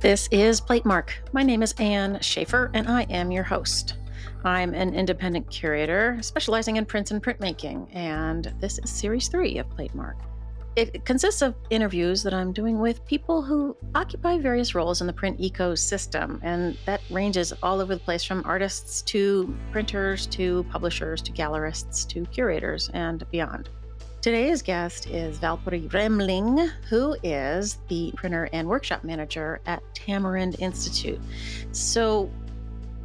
This is Platemark. My name is Ann Shafer, and I am your host. I'm an independent curator specializing in prints and printmaking, and this is Series 3 of Platemark. It consists of interviews that I'm doing with people who occupy various roles in the print ecosystem, and that ranges all over the place from artists to printers to publishers to gallerists to curators and beyond. Today's guest is Valpuri Remling, who is the printer and workshop manager at Tamarind Institute. So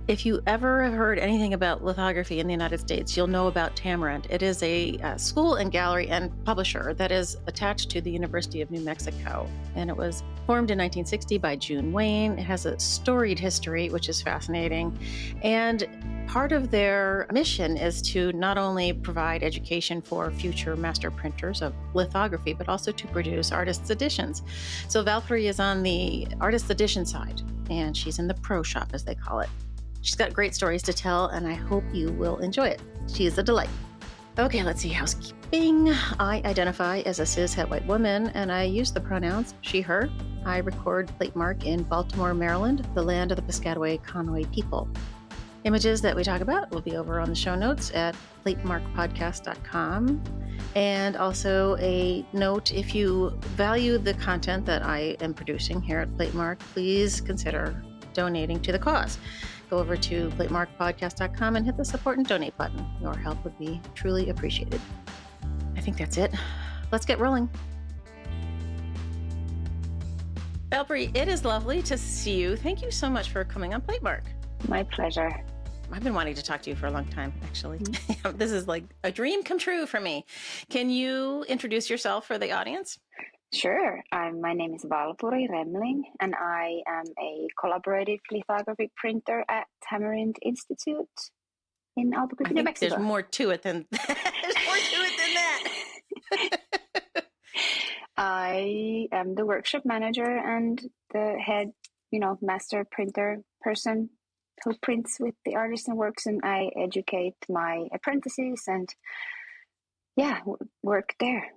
if you ever have heard anything about lithography in the United States, you'll know about Tamarind. It is a school and gallery and publisher that is attached to the University of New Mexico. And it was formed in 1960 by June Wayne. It has a storied history, which is fascinating. And part of their mission is to not only provide education for future master printers of lithography, but also to produce artists' editions. So Valpuri is on the artist edition side, and she's in the pro shop, as they call it. She's got great stories to tell, and I hope you will enjoy it. She is a delight. Okay, let's see, housekeeping. I identify as a cis-het white woman, and I use the pronouns she, her. I record Platemark in Baltimore, Maryland, the land of the Piscataway Conway people. Images that we talk about will be over on the show notes at platemarkpodcast.com. And also a note, if you value the content that I am producing here at Platemark, please consider donating to the cause. Go over to platemarkpodcast.com and hit the support and donate button. Your help would be truly appreciated. I think that's it. Let's get rolling. Valpuri, it is lovely to see you. Thank you so much for coming on Platemark. My pleasure. I've been wanting to talk to you for a long time, actually. This is like a dream come true for me. Can you introduce yourself for the audience? Sure. My name is Valpuri Remling, and I am a collaborative lithography printer at Tamarind Institute in Albuquerque, New Mexico. There's more to it than that. I am the workshop manager and the head, master printer person who prints with the artists and works, and I educate my apprentices and work there.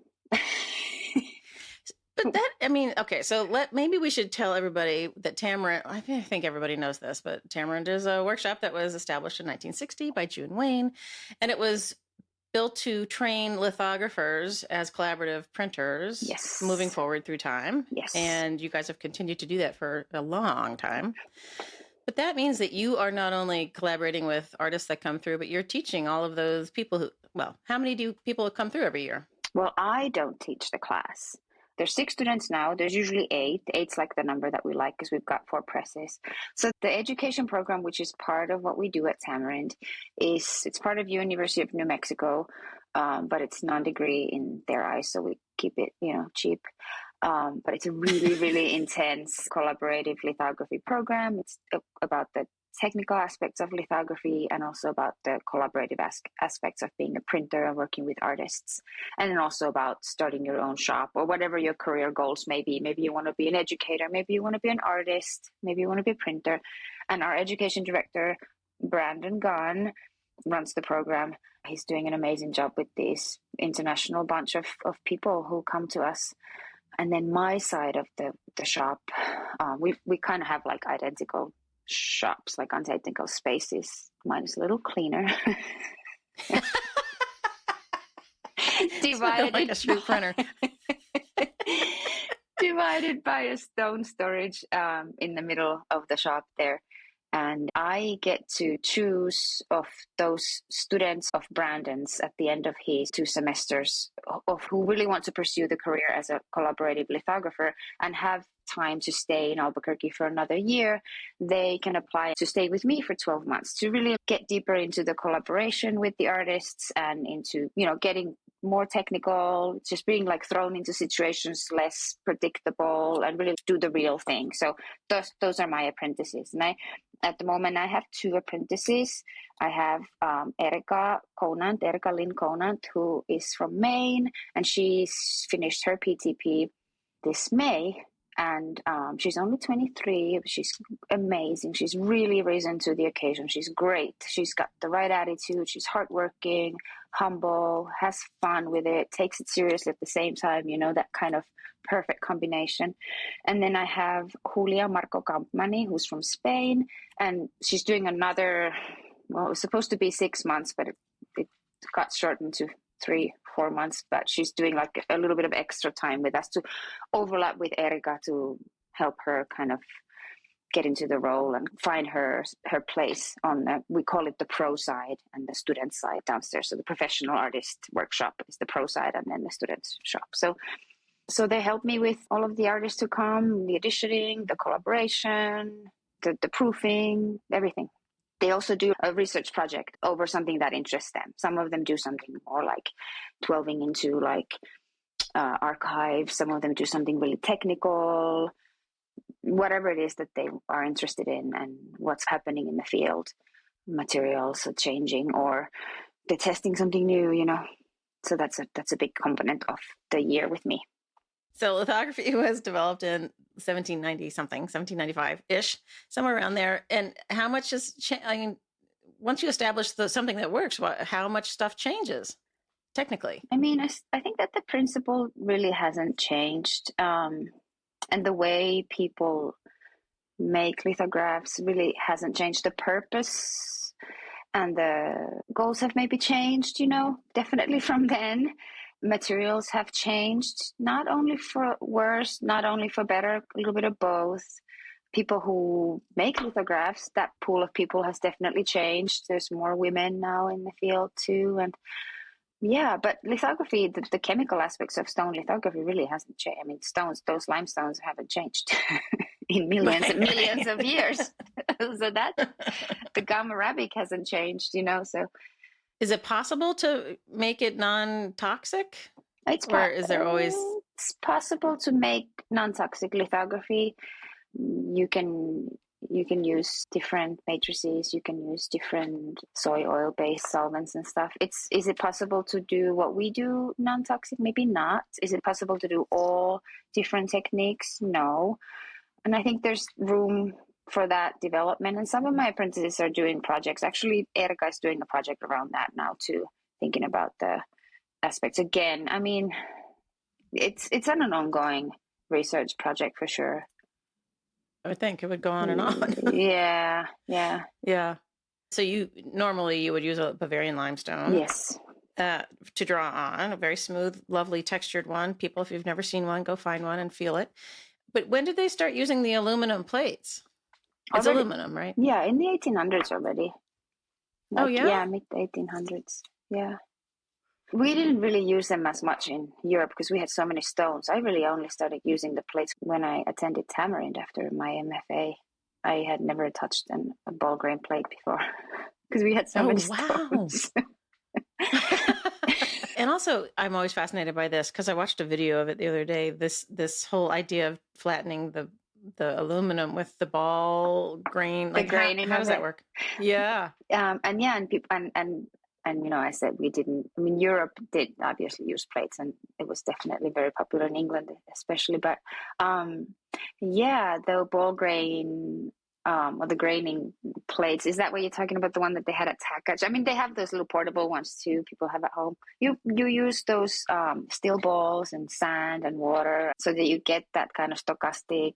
But maybe we should tell everybody that Tamarind, I think everybody knows this, but Tamarind is a workshop that was established in 1960 by June Wayne, and it was built to train lithographers as collaborative printers. Yes. Moving forward through time. Yes. And you guys have continued to do that for a long time. But that means that you are not only collaborating with artists that come through, but you're teaching all of those people how many people come through every year? Well, I don't teach the class. There's 6 students now. There's usually 8. 8's like the number that we like because we've got 4 presses. So the education program, which is part of what we do at Tamarind, it's part of University of New Mexico, but it's non-degree in their eyes, so we keep it, cheap. But it's a really, really intense collaborative lithography program. It's about the technical aspects of lithography and also about the collaborative aspects of being a printer and working with artists, and then also about starting your own shop or whatever your career goals may be. Maybe you want to be an educator, maybe you want to be an artist, maybe you want to be a printer. And our education director, Brandon Gunn, runs the program. He's doing an amazing job with this international bunch of people who come to us. And then my side of the shop, we kind of have like identical shops, like identical spaces. Mine is a little cleaner. Divided like a street printer. Divided by a stone storage in the middle of the shop there. And I get to choose of those students of Brandon's at the end of his 2 semesters of who really want to pursue the career as a collaborative lithographer and have time to stay in Albuquerque for another year. They can apply to stay with me for 12 months to really get deeper into the collaboration with the artists and into, getting more technical, just being like thrown into situations less predictable and really do the real thing. So those are my apprentices. And at the moment, I have 2 apprentices. I have Erika Lynn Conant, who is from Maine, and she's finished her PTP this May. And she's only 23. She's amazing. She's really risen to the occasion. She's great. She's got the right attitude. She's hardworking, humble, has fun with it, takes it seriously at the same time, that kind of perfect combination. And then I have Julia Marco Campmani, who's from Spain, and she's doing another, well, it was supposed to be 6 months, but it got shortened to 3-4 months, but she's doing like a little bit of extra time with us to overlap with Erika to help her kind of get into the role and find her place on we call it the pro side and the student side downstairs. So the professional artist workshop is the pro side and then the student shop. So they help me with all of the artists to come, the auditioning, the collaboration, the proofing, everything. They also do a research project over something that interests them. Some of them do something more like delving into like archives. Some of them do something really technical, whatever it is that they are interested in and what's happening in the field. Materials are changing or they're testing something new, So that's a big component of the year with me. So lithography was developed in 1790 something, 1795-ish, somewhere around there. And how much has once you establish something that works, how much stuff changes technically? I mean, I think that the principle really hasn't changed. And the way people make lithographs really hasn't changed. The purpose and the goals have maybe changed, definitely from then. Materials have changed, not only for worse, not only for better, a little bit of both. People who make lithographs, that pool of people has definitely changed. There's more women now in the field too. And yeah, but lithography, the chemical aspects of stone lithography really hasn't changed. I mean, those limestones haven't changed in millions and millions of years. So that the gamma arabic hasn't changed, so. Is it possible to make it non-toxic? Is there always? It's possible to make non-toxic lithography. You can use different matrices. You can use different soy oil-based solvents and stuff. Is it possible to do what we do non-toxic? Maybe not. Is it possible to do all different techniques? No. And I think there's room for that development. And some of my apprentices are doing projects. Actually, Erika is doing a project around that now too, thinking about the aspects. Again, I mean, it's an ongoing research project for sure. I would think it would go on and on. Yeah. So you would use a Bavarian limestone. Yes. To draw on, a very smooth, lovely textured one. People, if you've never seen one, go find one and feel it. But when did they start using the aluminum plates? It's already, aluminum, right? Yeah, in the 1800s already. Oh, yeah? Yeah, mid-1800s. Yeah. We didn't really use them as much in Europe because we had so many stones. I really only started using the plates when I attended Tamarind after my MFA. I had never touched a ball grain plate before because we had so many stones. And also, I'm always fascinated by this because I watched a video of it the other day. This whole idea of flattening the aluminum with the ball grain, like how does that work? Yeah. And people and I said we didn't. I mean, Europe did obviously use plates, and it was definitely very popular in England, especially. But the ball grain or the graining plates, is that what you're talking about? The one that they had at Tackage? I mean, they have those little portable ones too. People have at home. You use those steel balls and sand and water so that you get that kind of stochastic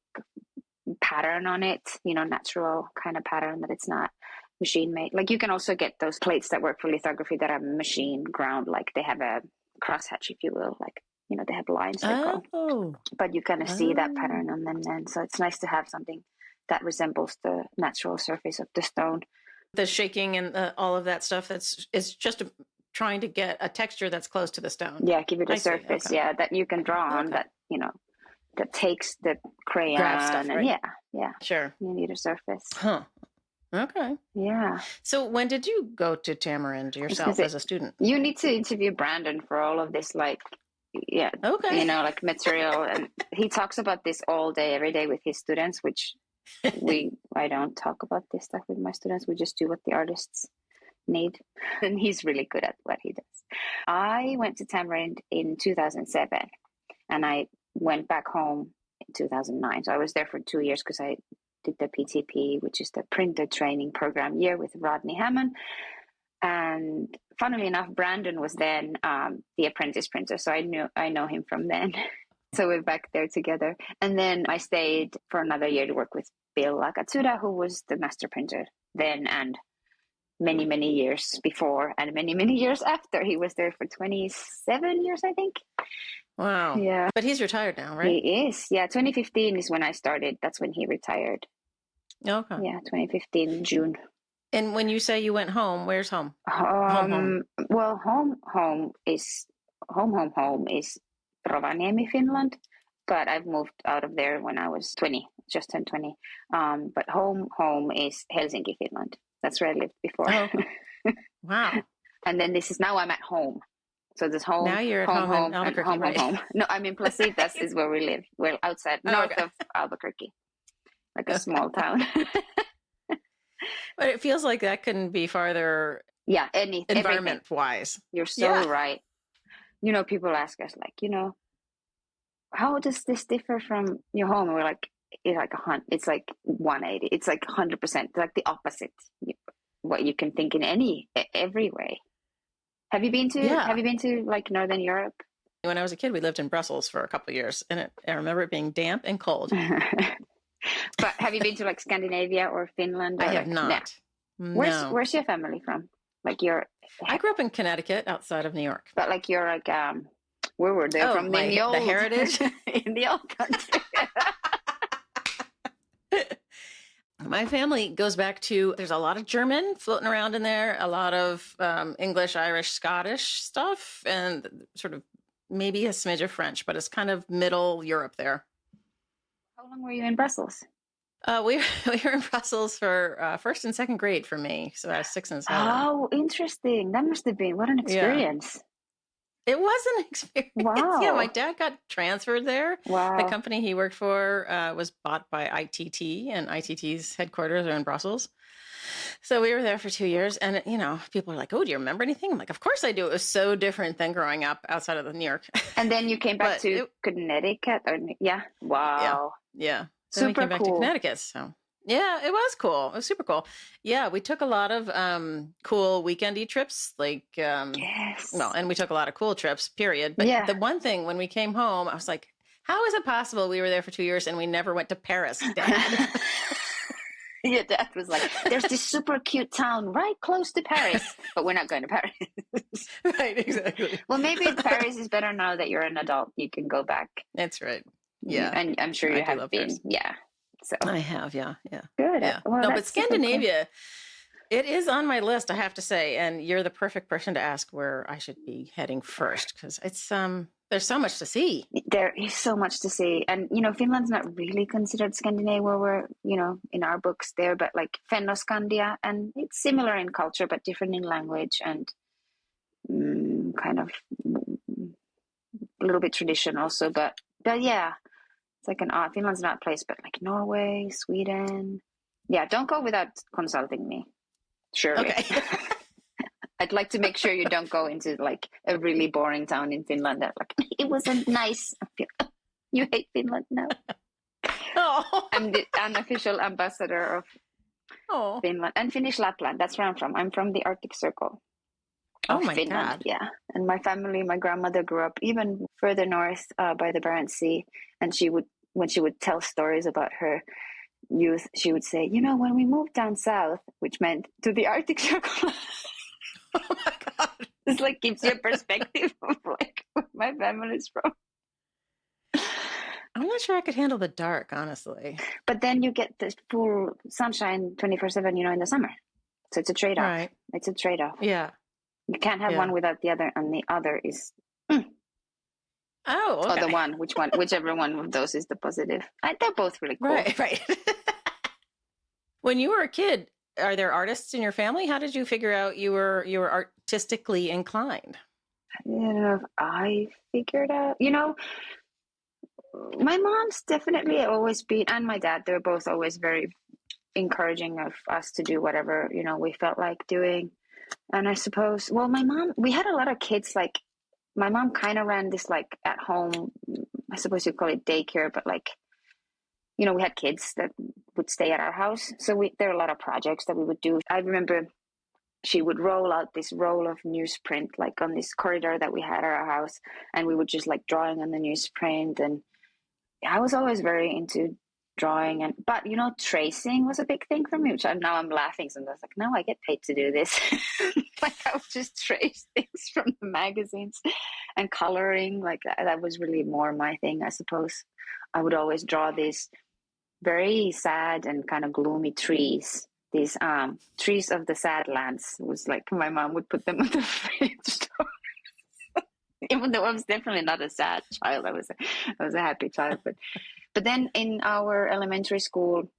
pattern on it. Natural kind of pattern that it's not machine made. Like you can also get those plates that work for lithography that are machine ground, like they have a crosshatch, if you will, like they have lines that go. But you kind of see that pattern on them then. So it's nice to have something that resembles the natural surface of the stone. The shaking and all of that stuff, it's just trying to get a texture that's close to the stone. Yeah, give it a surface, that you can draw on, that that takes the crayon stuff, and right? Yeah. Sure. You need a surface. Huh. Okay. Yeah. So when did you go to Tamarind yourself as a student? You need to interview Brandon for all of this, Okay. Like material. And he talks about this all day, every day with his students, which I don't talk about this stuff with my students. We just do what the artists need. And he's really good at what he does. I went to Tamarind in 2007 and I went back home in 2009. So I was there for 2 years because I did the PTP, which is the printer training program year with Rodney Hammond. And funnily enough, Brandon was then the apprentice printer. So I know him from then. So we're back there together. And then I stayed for another year to work with Bill Lagattuta, who was the master printer then and many, many years before and many, many years after. He was there for 27 years, I think. Wow. Yeah. But he's retired now, right? He is. Yeah. 2015 is when I started. That's when he retired. Okay. Yeah. 2015, June. And when you say you went home, where's home? Home. Well, home is Rovaniemi, Finland. But I've moved out of there when I was 20, just turned 20. But home is Helsinki, Finland. That's where I lived before. Oh, okay. Wow. And then now I'm at home. So this home. Now you're at home in Albuquerque, right? Home. No, I'm in Placitas is where we live. We're outside, north of Albuquerque, like a small town. But it feels like that couldn't be farther. Yeah, environment-wise. You're so right. People ask us how does this differ from your home? And we're like, it's like 180. It's like 100%, like the opposite. What you can think in every way. Have you been to like Northern Europe? When I was a kid, we lived in Brussels for a couple of years, and I remember it being damp and cold. But have you been to like Scandinavia or Finland? I have not. No. Where's your family from? Like I grew up in Connecticut, outside of New York. But like you're like where were they from? The heritage in the old country. My family goes back to, there's a lot of German floating around in there, a lot of English, Irish, Scottish stuff, and sort of maybe a smidge of French, but it's kind of middle Europe there. How long were you in Brussels? We were in Brussels for first and second grade for me. So I was 6 and 7. Oh, interesting. That must have been, what an experience. Yeah. It was an experience. Wow. Yeah, my dad got transferred there. Wow. The company he worked for was bought by ITT, and ITT's headquarters are in Brussels. So we were there for 2 years, and people are like, "Oh, do you remember anything?" I'm like, "Of course I do." It was so different than growing up outside of New York. And then you came back to Connecticut, yeah. Wow. Yeah. Then Super we came back to Connecticut. So yeah, it was cool. It was super cool. Yeah, we took a lot of cool weekendy trips, like yes. Well, and we took a lot of cool trips, period. But the one thing when we came home, I was like, how is it possible we were there for 2 years and we never went to Paris, Dad? Your dad was like, there's this super cute town right close to Paris, but we're not going to Paris. Right, exactly. Well, maybe Paris is better now that you're an adult. You can go back. That's right. Yeah. And I'm sure you have been. Paris. Yeah. So I have, yeah. Good. Yeah. Well, no, but Scandinavia, it is on my list, I have to say, and you're the perfect person to ask where I should be heading first, because it's there's so much to see. There is so much to see, and Finland's not really considered Scandinavia. Where we're in our books there, but like Fennoscandia, and it's similar in culture but different in language and kind of a little bit tradition also. But yeah. It's like Finland's not a place, but like Norway, Sweden. Yeah, don't go without consulting me. Surely. Okay. I'd like to make sure you don't go into like a really boring town in Finland that like, it wasn't nice. You hate Finland now. Oh. I'm the unofficial ambassador of Finland and Finnish Lapland. That's where I'm from. I'm from the Arctic Circle. Oh my Finland. God. Yeah. And my family, my grandmother grew up even further north by the Barents Sea. And when she would tell stories about her youth, she would say, when we moved down south, which meant to the Arctic Circle. Oh my God. This like gives you a perspective of like where my family's from. I'm not sure I could handle the dark, honestly. But then you get the full sunshine 24/7, in the summer. So it's a trade-off. Right. It's a trade-off. Yeah. You can't have one without the other, and the other is Oh, okay. Or the one, whichever one of those is the positive. They're both really cool. Right. When you were a kid, are there artists in your family? How did you figure out you were artistically inclined? I don't know if I figured out. My mom's definitely always been, and my dad, they're both always very encouraging of us to do whatever, we felt like doing. And I suppose, well, my mom, we had a lot of kids, my mom kind of ran this at home, I suppose you call it daycare, but we had kids that would stay at our house. So there are a lot of projects that we would do. I remember she would roll out this roll of newsprint, like on this corridor that we had at our house. And we would just like drawing on the newsprint. And I was always very into drawing, but tracing was a big thing for me, which now I'm laughing. So I was like, no, I get paid to do this. Like I would just trace things from the magazines and coloring. Like that was really more my thing, I suppose. I would always draw these very sad and kind of gloomy trees. These trees of the sad lands. It was like my mom would put them on the fridge. Even though I was definitely not a sad child, I was a happy child. But then in our elementary school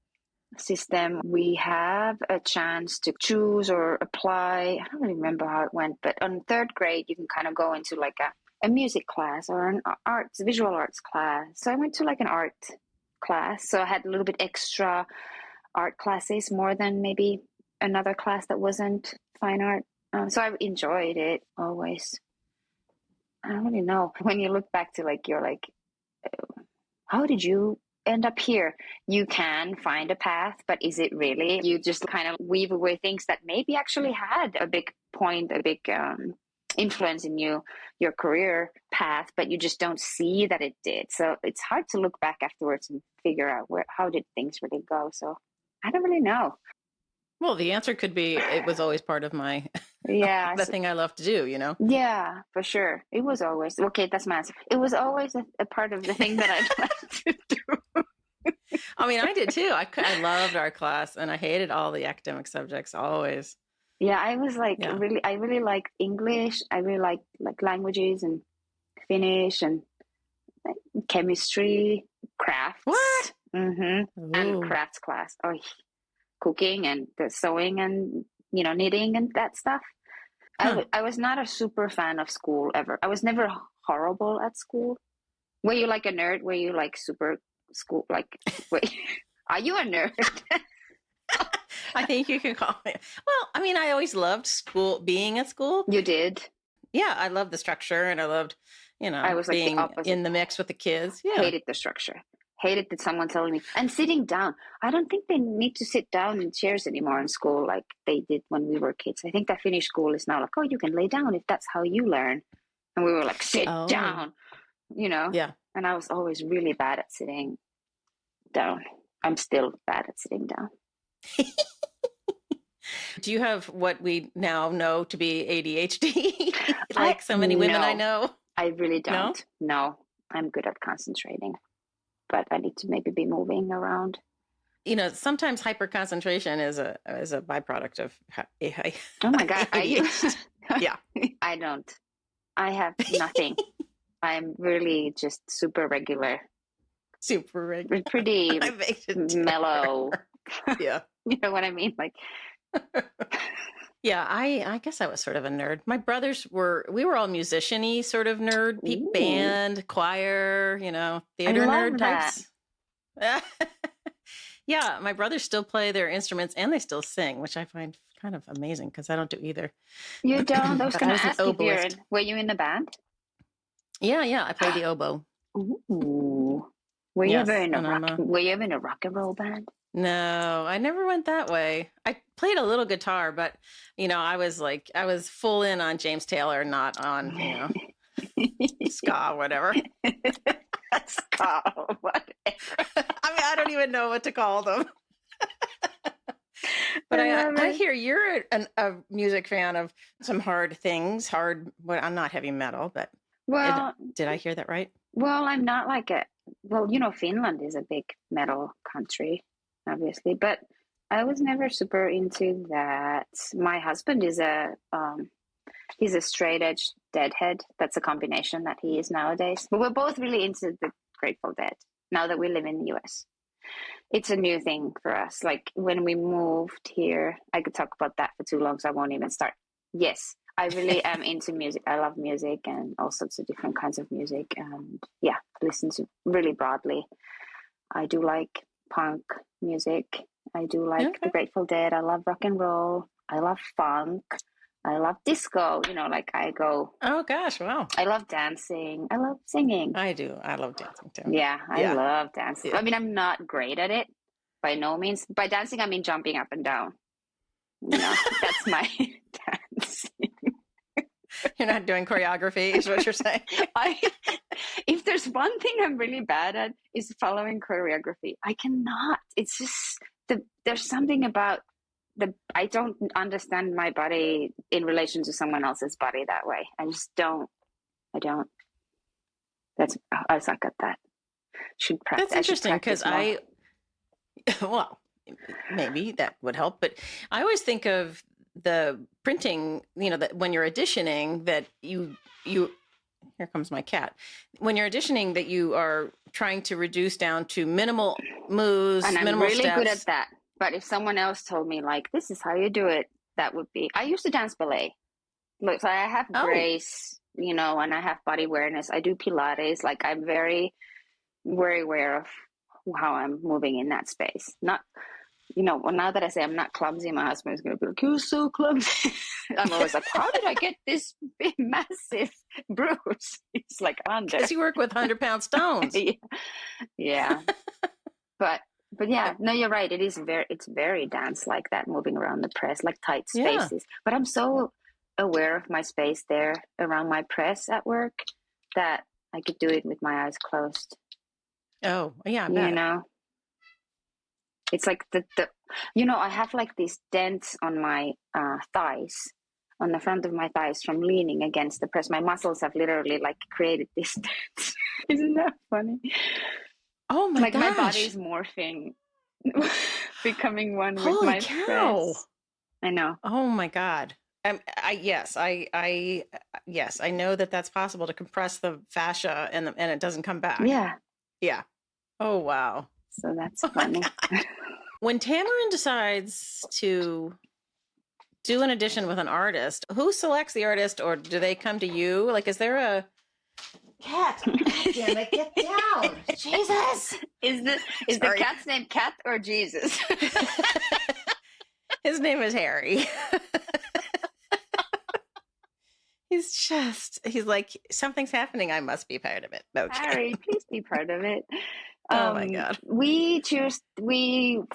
system, we have a chance to choose or apply. I don't really remember how it went, but on third grade, you can kind of go into like a music class or an visual arts class. So I went to like an art class. So I had a little bit extra art classes, more than maybe another class that wasn't fine art. So I enjoyed it always. I don't really know. When you look back to you're like, how did you end up here? You can find a path, but is it really? You just kind of weave away things that maybe actually had a big point, a big influence in your career path, but you just don't see that it did. So it's hard to look back afterwards and figure out how did things really go. So I don't really know. Well, the answer could be it was always part of my the thing I love to do, Yeah, for sure. It was always okay. That's my answer. It was always a part of the thing that I'd like to do. I mean, I did too. I loved our class, and I hated all the academic subjects always. Yeah, I was like really. I really liked English. I really liked languages and Finnish and chemistry, crafts. What? Mm-hmm. And crafts class. Oh, cooking and the sewing and knitting and that stuff. I was not a super fan of school ever. I was never horrible at school. Were you like a nerd? Were you like super school? Like, wait, are you a nerd? I think you can call me. Well, I mean, I always loved being at school. You did? Yeah, I loved the structure, and I loved, I was like being in the mix with the kids. Yeah. Hated the structure. Hated that someone telling me. And sitting down. I don't think they need to sit down in chairs anymore in school like they did when we were kids. I think that Finnish school is now like, oh, you can lay down if that's how you learn. And we were like, sit down, Yeah. And I was always really bad at sitting down. I'm still bad at sitting down. Do you have what we now know to be ADHD? Like so many women I know? I really don't. No, I'm good at concentrating. But I need to maybe be moving around. Sometimes hyperconcentration is a byproduct of. Oh my God! Are you? Yeah, I don't. I have nothing. I'm really just super regular. Super regular. Pretty mellow. Yeah, you know what I mean, like. Yeah, I guess I was sort of a nerd. My brothers we were all musician-y sort of nerd, band, choir, theater nerd types. Yeah, my brothers still play their instruments and they still sing, which I find kind of amazing because I don't do either. You don't? I was going to ask if were you in the band? Yeah, I played the oboe. Ooh. Were you ever in a rock and roll band? No, I never went that way. I played a little guitar, but I was full in on James Taylor, not on ska, whatever. Ska, whatever. I mean, I don't even know what to call them. But I hear you're a music fan of some hard things. Well, I'm not heavy metal, but did I hear that right? Well, I'm not like Finland is a big metal country, obviously, but I was never super into that. My husband is he's a straight edge Deadhead. That's a combination that he is nowadays. But we're both really into the Grateful Dead now that we live in the US. It's a new thing for us. Like when we moved here, I could talk about that for too long, so I won't even start. Yes, I really am into music. I love music and all sorts of different kinds of music. And listen to really broadly. I do like punk music. I do like the Grateful Dead. I love rock and roll. I love funk. I love disco, like Oh gosh, wow. I love dancing. I love singing. I do. I love dancing too. Yeah, I Yeah. love dancing. Yeah. I mean, I'm not great at it by no means. By dancing, I mean jumping up and down. That's my dancing. You're not doing choreography, is what you're saying. If there's one thing I'm really bad at is following choreography. I cannot. It's just there's something about I don't understand my body in relation to someone else's body that way. I just don't. I don't. I suck at that. Should practice. That's interesting because well, maybe that would help, but I always think of the printing, that when you're auditioning, that you here comes my cat. When you're auditioning, that you are trying to reduce down to minimal moves, and I'm minimal really steps. good at that. But if someone else told me like, this is how you do it, that would be. I used to dance ballet. Look, so I have grace, and I have body awareness. I do Pilates. Like I'm very, very aware of how I'm moving in that space. Not, well, now that I say I'm not clumsy, my husband is going to be like, you're so clumsy. I'm always like, how did I get this big, massive bruise? It's like under. Because you work with 100-pound stones. Yeah. But yeah, no, you're right. It's very dance like that, moving around the press, like tight spaces. Yeah. But I'm so aware of my space there around my press at work that I could do it with my eyes closed. Oh, yeah, I bet. It's like I have like these dents on my thighs, on the front of my thighs from leaning against the press. My muscles have literally like created these dents. Isn't that funny? Oh my gosh. Like my body's morphing, becoming one with my press. I know. Oh my God. Yes, I know that's possible to compress the fascia and it doesn't come back. Yeah. Yeah. Oh, wow. So that's funny. When Tamarind decides to do an audition with an artist, who selects the artist, or do they come to you? Like, is there a cat? Damn it, get down. Jesus. Is the cat's name Cat or Jesus? His name is Harry. He's like, something's happening. I must be part of it. Okay. Harry, please be part of it. Oh my God. We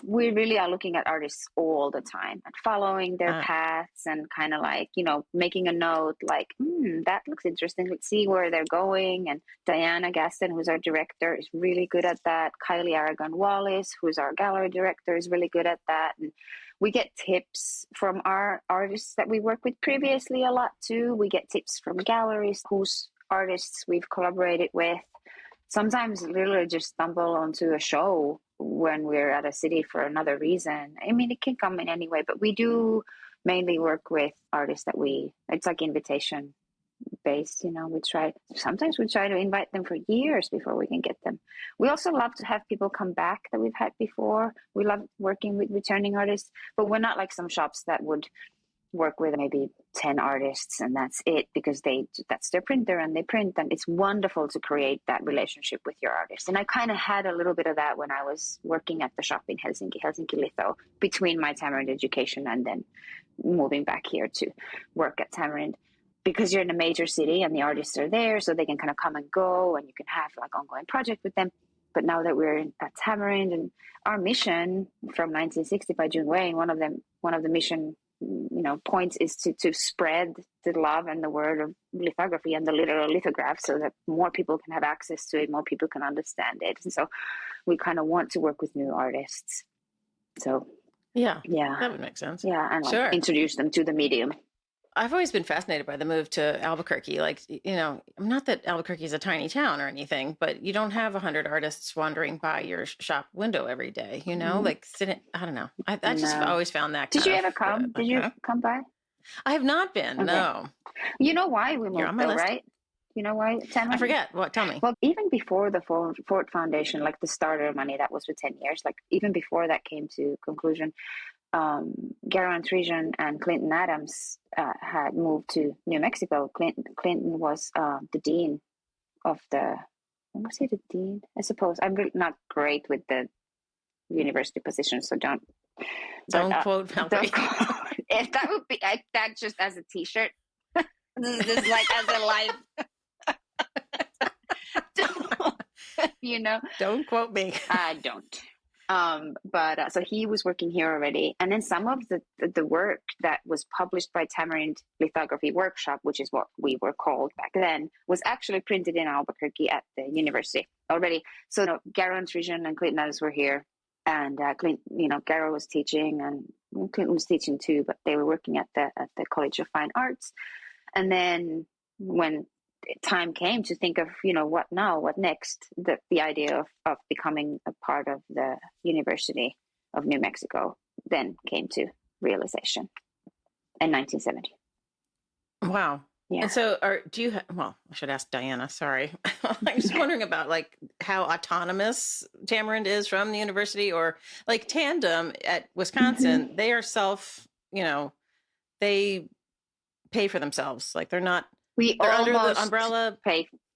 really are looking at artists all the time and following their paths and kind of like, making a note like, that looks interesting. Let's see where they're going. And Diana Gaston, who's our director, is really good at that. Kylie Aragon-Wallace, who's our gallery director, is really good at that. And we get tips from our artists that we worked with previously a lot too. We get tips from galleries whose artists we've collaborated with. Sometimes literally just stumble onto a show when we're at a city for another reason. I mean, it can come in any way, but we do mainly work with artists that it's like invitation based, sometimes we try to invite them for years before we can get them. We also love to have people come back that we've had before. We love working with returning artists, but we're not like some shops that would work with maybe 10 artists and that's it, because that's their printer and they print, and it's wonderful to create that relationship with your artist. And I kind of had a little bit of that when I was working at the shop in Helsinki Litho, between my Tamarind education and then moving back here to work at Tamarind, because you're in a major city and the artists are there, so they can kind of come and go and you can have like ongoing project with them. But now that we're at Tamarind, and our mission from 1960 by June Wayne, one of the mission points is to spread the love and the word of lithography and the literal lithograph, so that more people can have access to it, more people can understand it. And so we kind of want to work with new artists. So yeah, that would make sense. Yeah, and introduce them to the medium. I've always been fascinated by the move to Albuquerque. Like, not that Albuquerque is a tiny town or anything, but you don't have 100 artists wandering by your shop window every day, like sitting, I don't know. I just always found that. Did you ever come? Did you come by? I have not been, okay. No. You know why we moved though, right? You know why? I forget. What? Tell me. Well, even before the Ford Foundation, like the starter money, that was for 10 years, like even before that came to conclusion, Garo Antrijan and Clinton Adams had moved to New Mexico. Clinton was the dean of was he the dean? I suppose. I'm really not great with the university position, so don't Don't quote Valpuri. Don't quote. If that would be that just as a T-shirt. This is like as a live. Don't quote me. I don't. But so he was working here already, and then some of the work that was published by Tamarind Lithography Workshop, which is what we were called back then, was actually printed in Albuquerque at the university already. So Garo and Trijan and Clinton others were here, and Garo was teaching, and Clinton was teaching too, but they were working at the College of Fine Arts. And then when time came to think of, what now, what next, the idea of becoming a part of the University of New Mexico then came to realization in 1970. Wow. Yeah. And so I should ask Diana, sorry. I'm just wondering about like how autonomous Tamarind is from the university, or like Tandem at Wisconsin, Mm-hmm. they are they pay for themselves. Like they're under the umbrella.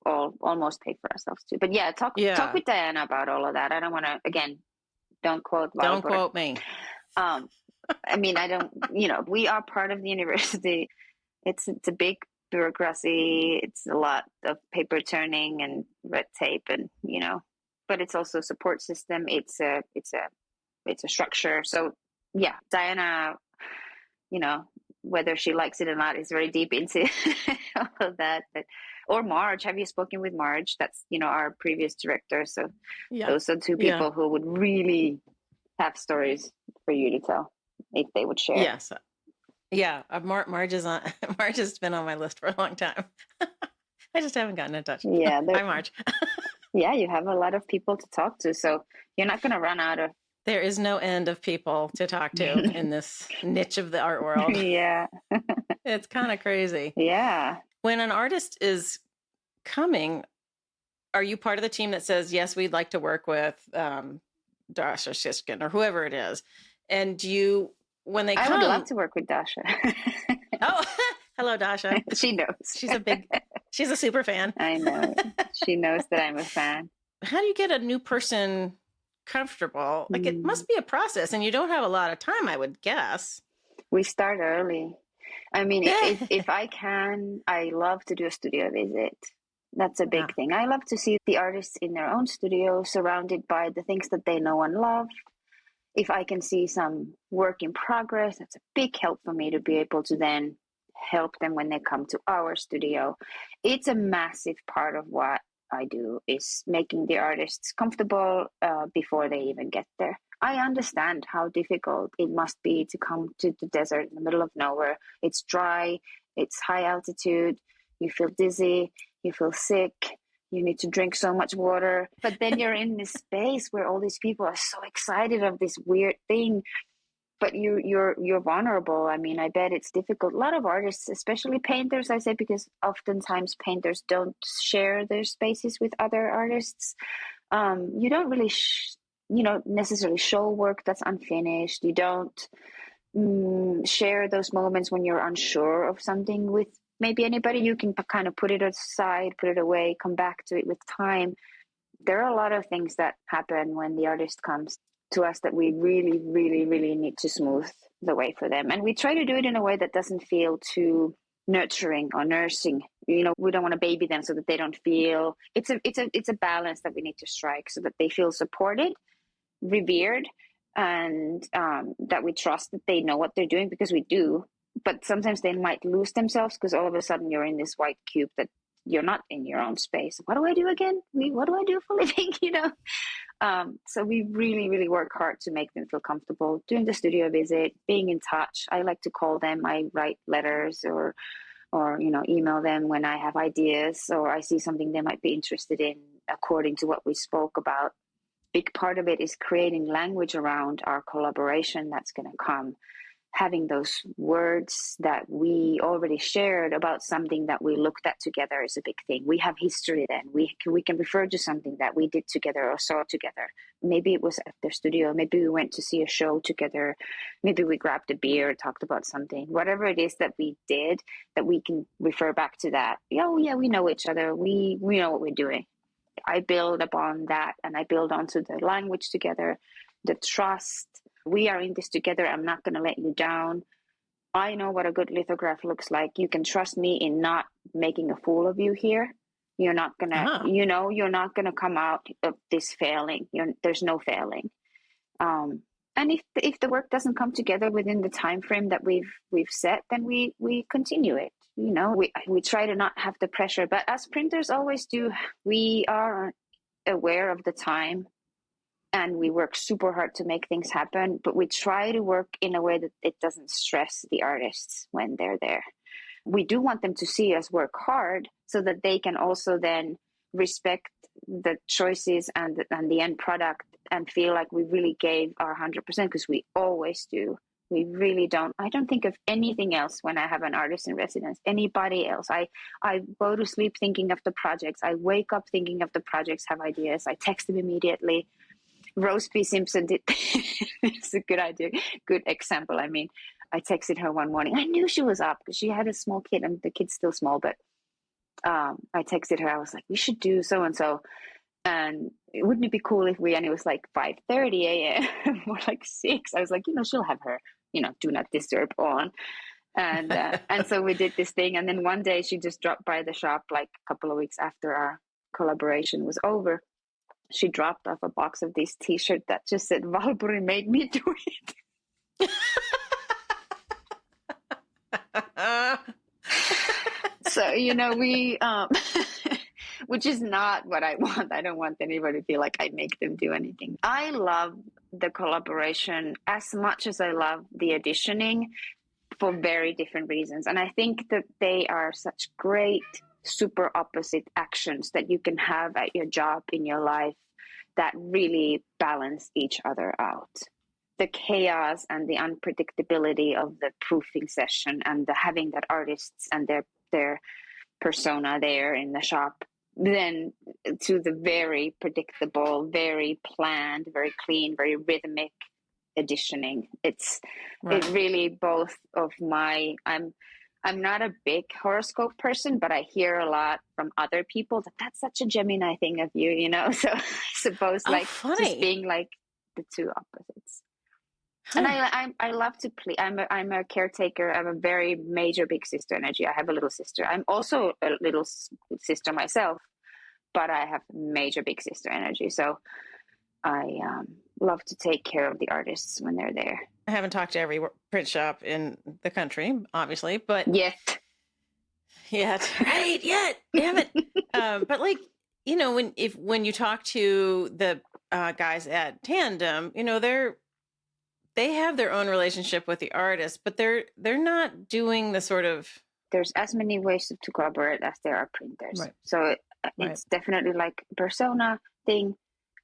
Almost pay for ourselves too. But yeah, talk with Diana about all of that. I don't want to, again, don't quote Valpuri. Don't quote me. I mean, I don't, we are part of the university. It's a big bureaucracy. It's a lot of paper turning and red tape, and but it's also a support system. It's a structure. So yeah, Diana, whether she likes it or not, is very deep into all of that. Or Marge, have you spoken with Marge? That's our previous director. So those are two people who would really have stories for you to tell if they would share. Yes. Yeah, Marge has been on my list for a long time. I just haven't gotten in touch. Yeah. Hi, Marge. Yeah, you have a lot of people to talk to, so you're not going to run out of. There is no end of people to talk to in this niche of the art world. Yeah. It's kind of crazy. Yeah. When an artist is coming, are you part of the team that says, yes, we'd like to work with Dasha Siskin or whoever it is? And when they come... I would love to work with Dasha. Oh, hello, Dasha. She knows. She's a super fan. I know. She knows that I'm a fan. How do you get a new person comfortable? Like it must be a process, and you don't have a lot of time, I would guess. We start early. I mean, if I can, I love to do a studio visit. That's a big thing. I love to see the artists in their own studio, surrounded by the things that they know and love. If I can see some work in progress, that's a big help for me to be able to then help them when they come to our studio. It's a massive part of what I do, is making the artists comfortable before they even get there. I understand how difficult it must be to come to the desert in the middle of nowhere. It's dry, it's high altitude, you feel dizzy, you feel sick, you need to drink so much water. But then you're in this space where all these people are so excited of this weird thing, but you're vulnerable. I mean, I bet it's difficult. A lot of artists, especially painters, I say, because oftentimes painters don't share their spaces with other artists. You don't really necessarily show work that's unfinished. You don't share those moments when you're unsure of something with maybe anybody. You can kind of put it aside, put it away, come back to it with time. There are a lot of things that happen when the artist comes to us that we really, really, really need to smooth the way for them. And we try to do it in a way that doesn't feel too nurturing or nursing. We don't want to baby them so that they don't feel. It's a balance that we need to strike so that they feel supported, revered, and that we trust that they know what they're doing, because we do. But sometimes they might lose themselves because all of a sudden you're in this white cube that you're not in your own space. What do I do again? What do I do for a living? So we really, really work hard to make them feel comfortable doing the studio visit, being in touch. I like to call them. I write letters or email them when I have ideas or I see something they might be interested in according to what we spoke about. Big part of it is creating language around our collaboration that's going to come. Having those words that we already shared about something that we looked at together is a big thing. We have history then. We can refer to something that we did together or saw together. Maybe it was at their studio. Maybe we went to see a show together. Maybe we grabbed a beer, talked about something. Whatever it is that we did, that we can refer back to that. Oh, yeah, we know each other. We know what we're doing. I build upon that, and I build onto the language together, the trust, We are in this together. I'm not going to let you down. I know what a good lithograph looks like. You can trust me in not making a fool of you here. You're not going to, you're not going to come out of this failing. There's no failing. And if the work doesn't come together within the time frame that we've set, then we continue it. We try to not have the pressure, but as printers always do, we are aware of the time and we work super hard to make things happen, but we try to work in a way that it doesn't stress the artists when they're there. We do want them to see us work hard so that they can also then respect the choices and the end product and feel like we really gave our 100%, because we always do. We really don't. I don't think of anything else when I have an artist in residence, anybody else. I go to sleep thinking of the projects. I wake up thinking of the projects, have ideas. I text them immediately. Rose P. Simpson did. It's a good idea, good example. I mean, I texted her one morning. I knew she was up because she had a small kid, and the kid's still small, but I texted her. I was like, we should do so-and-so. And wouldn't it be cool if and it was like 5:30 a.m. or like 6. I was like, she'll have her, do not disturb on. And and so we did this thing. And then one day she just dropped by the shop like a couple of weeks after our collaboration was over. She dropped off a box of this T-shirt that just said, Valpuri made me do it. So, we, which is not what I want. I don't want anybody to feel like I make them do anything. I love the collaboration as much as I love the editioning for very different reasons. And I think that they are such great super opposite actions that you can have at your job in your life that really balance each other out. The chaos and the unpredictability of the proofing session and the having that artists and their persona there in the shop, then to the very predictable, very planned, very clean, very rhythmic editioning. It's right. It really both of my I'm not a big horoscope person, but I hear a lot from other people that's such a Gemini thing of you, So I suppose just being like the two opposites. Huh. And I love to play. I'm a caretaker. I'm a very major big sister energy. I have a little sister. I'm also a little sister myself, but I have major big sister energy. So I love to take care of the artists when they're there. I haven't talked to every print shop in the country, obviously, but yet, right? Yet, damn it. But when you talk to the guys at Tandem, they have their own relationship with the artist, but they're not doing the sort of. There's as many ways to collaborate as there are printers, right. So it's definitely like persona thing.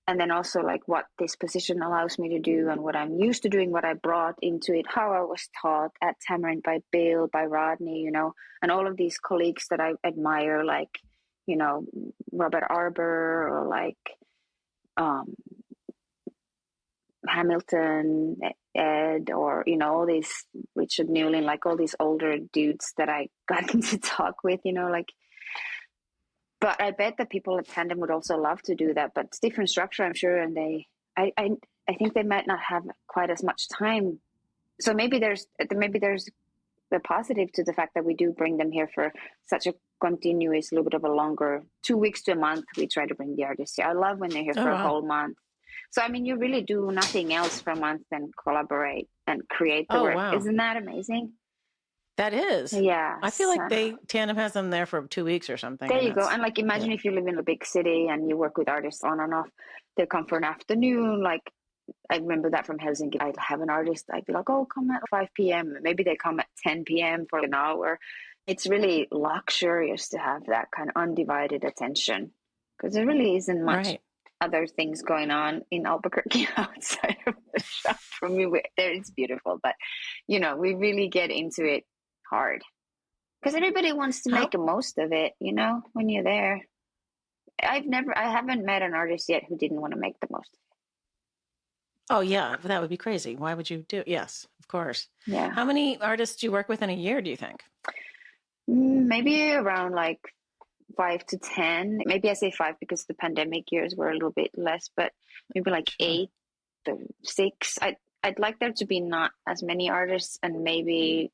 And then also like what this position allows me to do and what I'm used to doing, what I brought into it, how I was taught at Tamarind by Bill, by Rodney, and all of these colleagues that I admire, like, Robert Arbour or like Hamilton, Ed, or, all these Richard Newlin, like all these older dudes that I got to talk with, But I bet that people at Tandem would also love to do that, but it's different structure, I'm sure. And I think they might not have quite as much time. So maybe there's the positive to the fact that we do bring them here for such a continuous, little bit of a longer 2 weeks to a month. We try to bring the artists here. I love when they're here for a whole month. So, I mean, you really do nothing else for a month than collaborate and create the work. Wow. Isn't that amazing? That is. Yeah. I feel like Tandem has them there for 2 weeks or something. There you go. And like, imagine if you live in a big city and you work with artists on and off, they come for an afternoon. Like, I remember that from Helsinki. I'd have an artist, I'd be like, oh, come at 5 p.m. Maybe they come at 10 p.m. for an hour. It's really luxurious to have that kind of undivided attention because there really isn't much other things going on in Albuquerque outside of the shop. For me, there it's beautiful, but, we really get into it hard because everybody wants to make the most of it, when you're there. I haven't met an artist yet who didn't want to make the most of it. Oh yeah, that would be crazy. Why would you do? Yes, of course. Yeah. How many artists do you work with in a year, do you think? Maybe around like 5 to 10. Maybe I say 5 because the pandemic years were a little bit less, but maybe like 8 to 6. I'd like there to be not as many artists, and maybe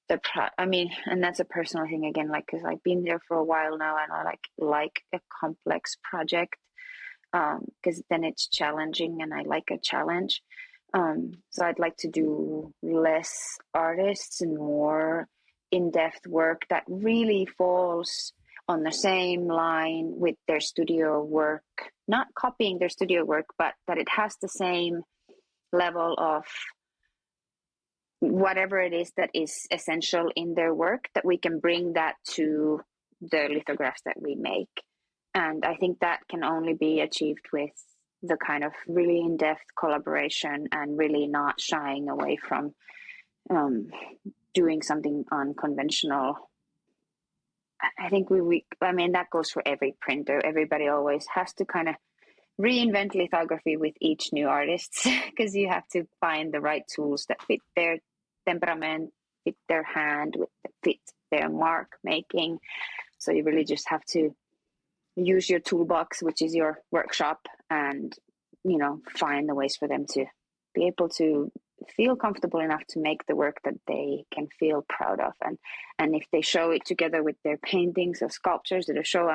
and that's a personal thing again, like, because I've been there for a while now, and I like a complex project, because then it's challenging, and I like a challenge. So I'd like to do less artists and more in-depth work that really falls on the same line with their studio work, not copying their studio work, but that it has the same level of whatever it is that is essential in their work, that we can bring that to the lithographs that we make. And I think that can only be achieved with the kind of really in-depth collaboration and really not shying away from doing something unconventional. I think that goes for every printer. Everybody always has to kind of reinvent lithography with each new artist, because you have to find the right tools that fit their temperament, fit their hand, fit their mark making. So you really just have to use your toolbox, which is your workshop, and find the ways for them to be able to feel comfortable enough to make the work that they can feel proud of. And if they show it together with their paintings or sculptures at a show,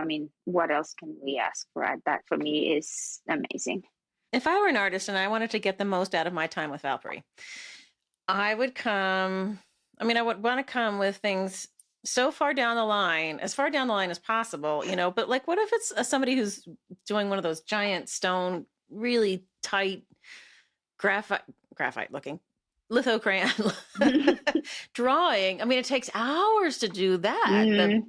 what else can we ask for? That for me is amazing. If I were an artist and I wanted to get the most out of my time with Valpuri, I would I would want to come with things so far down the line, as far down the line as possible, but like, what if it's somebody who's doing one of those giant stone, really tight graphite looking litho crayon drawing? It takes hours to do that.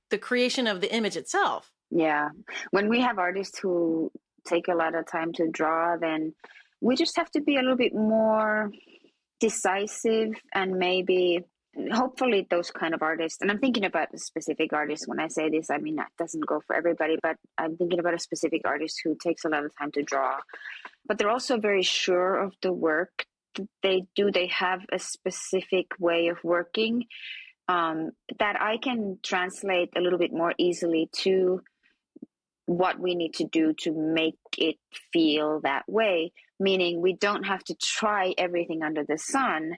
The creation of the image itself. Yeah. When we have artists who take a lot of time to draw, then we just have to be a little bit more decisive, and maybe hopefully those kind of artists, and I'm thinking about a specific artist when I say this, that doesn't go for everybody, but I'm thinking about a specific artist who takes a lot of time to draw, but they're also very sure of the work they do. They have a specific way of working that I can translate a little bit more easily to what we need to do to make it feel that way, meaning we don't have to try everything under the sun,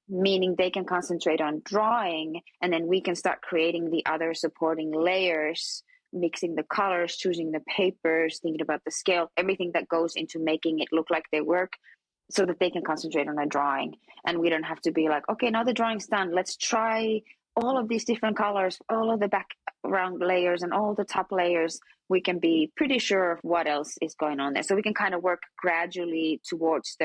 meaning they can concentrate on drawing, and then we can start creating the other supporting layers, mixing the colors, choosing the papers, thinking about the scale, everything that goes into making it look like their work, so that they can concentrate on the drawing. And we don't have to be like, okay, now the drawing's done, let's try all of these different colors, all of the background layers and all the top layers. We can be pretty sure of what else is going on there. So we can kind of work gradually towards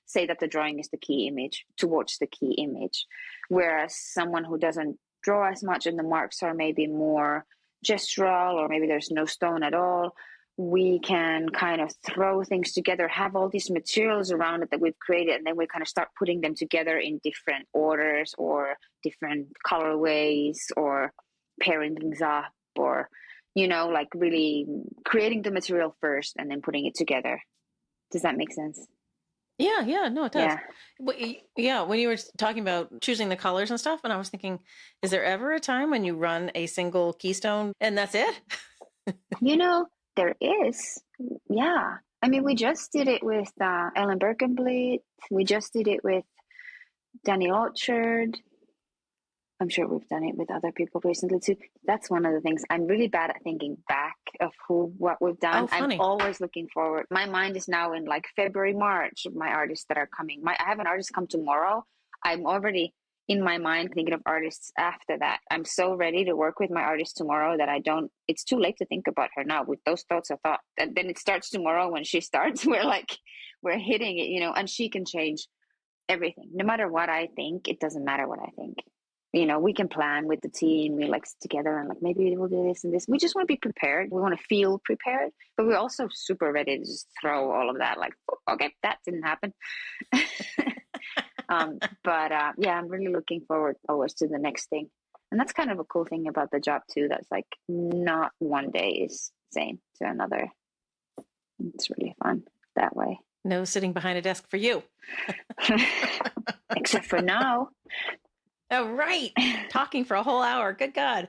say that the drawing is the key image, towards the key image. Whereas someone who doesn't draw as much and the marks are maybe more gestural, or maybe there's no stone at all, we can kind of throw things together, have all these materials around it that we've created, and then we kind of start putting them together in different orders or different colorways, or pairing things up, or like really creating the material first and then putting it together. Does that make sense? Yeah, no, it does. Yeah, when you were talking about choosing the colors and stuff, and I was thinking, is there ever a time when you run a single keystone and that's it? There is. Yeah. We just did it with Ellen Birkenblit. We just did it with Danny Orchard. I'm sure we've done it with other people recently too. That's one of the things. I'm really bad at thinking back of what we've done. Oh, funny. I'm always looking forward. My mind is now in like February, March of my artists that are coming. I have an artist come tomorrow. I'm already in my mind thinking of artists after that. I'm so ready to work with my artist tomorrow that it's too late to think about her now. With those thoughts, I thought, and then it starts tomorrow when she starts. We're hitting it, and she can change everything. No matter what I think, it doesn't matter what I think. We can plan with the team. We sit together and maybe we'll do this and this. We just want to be prepared. We want to feel prepared, but we're also super ready to just throw all of that. Okay, that didn't happen. Yeah, I'm really looking forward always to the next thing. And that's kind of a cool thing about the job too. That's not one day is same to another. It's really fun that way. No sitting behind a desk for you. Except for now. Oh, right. Talking for a whole hour. Good God.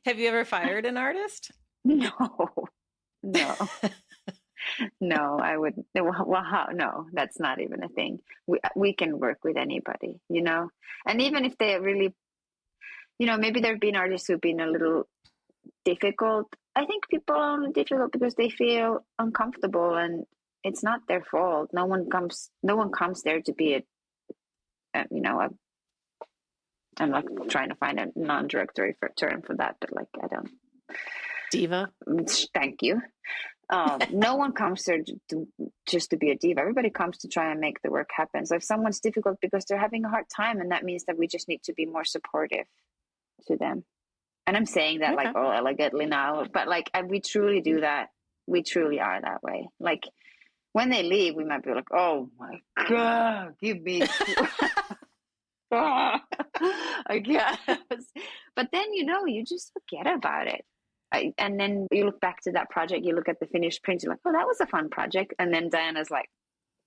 Have you ever fired an artist? No. No, I wouldn't. No, that's not even a thing. We can work with anybody, and even if they really, maybe there've been artists who've been a little difficult. I think people are only difficult because they feel uncomfortable, and it's not their fault. No one comes there to be I'm like trying to find a non-derogatory term for that, but like I don't. Diva. Thank you. No one comes there just to be a diva. Everybody comes to try and make the work happen. So if someone's difficult because they're having a hard time, and that means that we just need to be more supportive to them. And I'm saying that like all elegantly now, but like we truly do that. We truly are that way. Like when they leave, we might be like, "Oh my God, give me." I guess. But then you just forget about it. And then you look back to that project, you look at the finished print, you're like, oh, that was a fun project. And then Diana's like,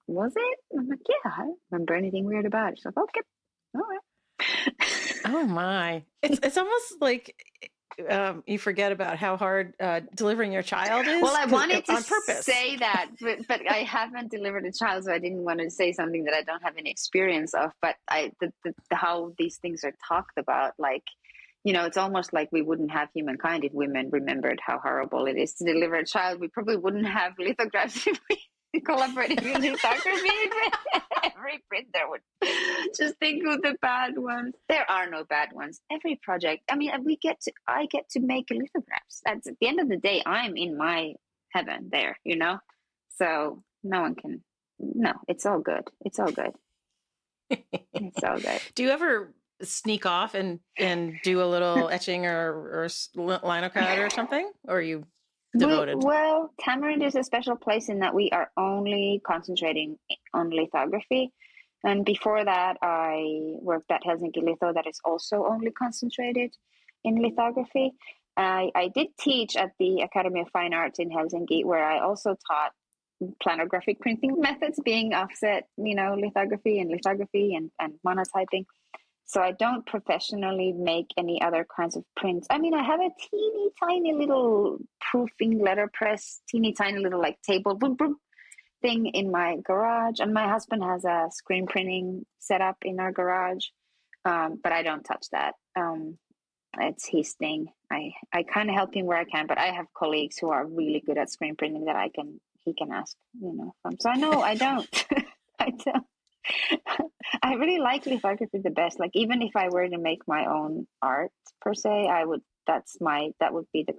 was it? And I'm like, yeah, I don't remember anything weird about it. She's like, okay, all right. Oh my. It's almost like you forget about how hard delivering your child is. Well, I wanted to on purpose. say that, but I haven't delivered a child, so I didn't want to say something that I don't have any experience of. But how these things are talked about, like, it's almost like we wouldn't have humankind if women remembered how horrible it is to deliver a child. We probably wouldn't have lithographs if we collaborated with lithography. Every printer would just think of the bad ones. There are no bad ones. Every project. I mean, I get to make lithographs. That's at the end of the day, I'm in my heaven there, So no one can. No, it's all good. It's all good. It's all good. Do you ever sneak off and do a little etching or linocut or something? Or are you devoted? Well, Tamarind is a special place in that we are only concentrating on lithography. And before that, I worked at Helsinki Litho that is also only concentrated in lithography. I did teach at the Academy of Fine Arts in Helsinki, where I also taught planographic printing methods, being offset, lithography and monotyping. So I don't professionally make any other kinds of prints. I mean, I have a teeny tiny little proofing letterpress, teeny tiny little like table boom, boom thing in my garage. And my husband has a screen printing setup in our garage, but I don't touch that. It's his thing. I kind of help him where I can, but I have colleagues who are really good at screen printing that he can ask, from. So I know I don't. I don't. I really like lithography the best. Like even if I were to make my own art per se, that would be the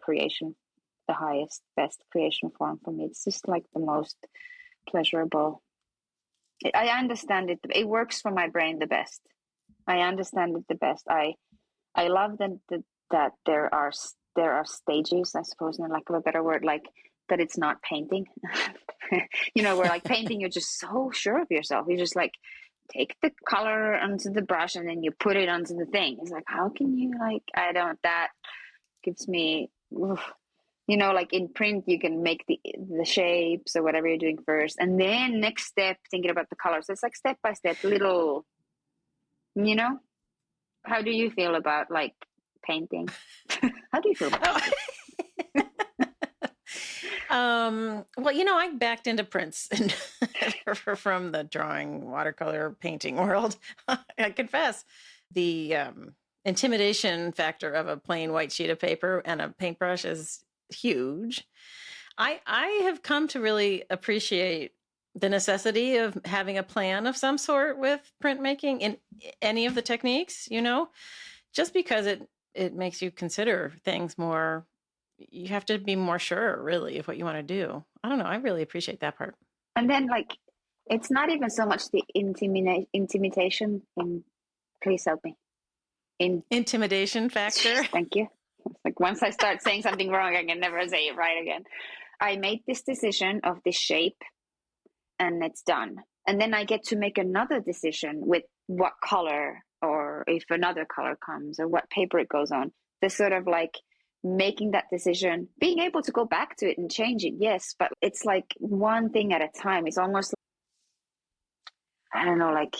highest, best creation form for me. It's just like the most pleasurable. I understand it. It works for my brain the best. I understand it the best. I love that there are stages, I suppose, in lack of a better word, like that it's not painting. Where like painting, you're just so sure of yourself. You just like take the color onto the brush and then you put it onto the thing. It's like, how can you that gives me, like in print, you can make the shapes or whatever you're doing first. And then next step, thinking about the colors. So it's like step by step, little, how do you feel about like painting? How do you feel about it? Well, I backed into prints and from the drawing, watercolor, painting world. I confess, the intimidation factor of a plain white sheet of paper and a paintbrush is huge. I have come to really appreciate the necessity of having a plan of some sort with printmaking in any of the techniques, just because it makes you consider things more. You have to be more sure, really, of what you want to do. I don't know. I really appreciate that part. And then, like, it's not even so much the intimidation. Please help me. Intimidation factor. Thank you. It's like once I start saying something wrong, I can never say it right again. I made this decision of this shape, and it's done. And then I get to make another decision with what color, or if another color comes, or what paper it goes on. The sort of like making that decision, being able to go back to it and change it, yes, but it's like one thing at a time. It's almost I don't know, like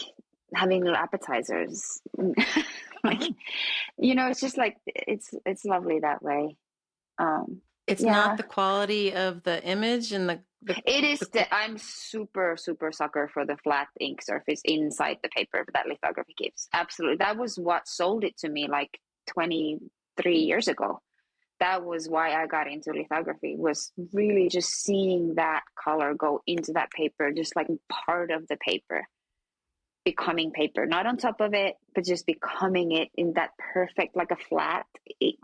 having little appetizers. Like, it's just like it's lovely that way. It's not the quality of the image and It is I'm super, super sucker for the flat ink surface inside the paper that lithography gives. Absolutely. That was what sold it to me like 23 years ago. That was why I got into lithography, was really just seeing that color go into that paper, just like part of the paper, becoming paper, not on top of it, but just becoming it in that perfect, like a flat,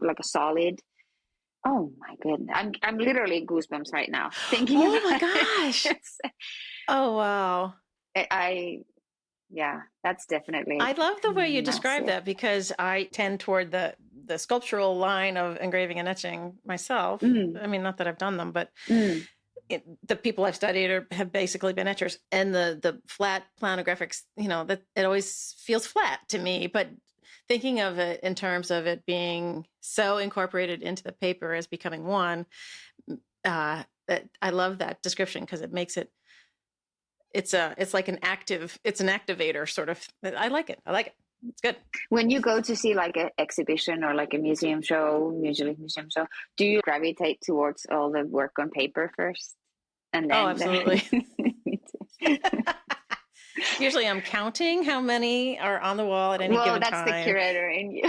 like a solid. Oh my goodness. I'm literally goosebumps right now thinking Oh my about gosh. it. Oh, wow. Yeah, that's definitely I love the way you describe massive. that, because I tend toward the sculptural line of engraving and etching myself. I mean, not that I've done them, but the people I've studied have basically been etchers, and the flat planographics, that it always feels flat to me. But thinking of it in terms of it being so incorporated into the paper as becoming one, that I love that description, because it makes it. It's like an activator sort of. I like it. It's good. When you go to see like an exhibition or like a museum show, usually museum show, do you gravitate towards all the work on paper first? And then absolutely. Me too. Usually I'm counting how many are on the wall at any given time. Well, that's the curator in you.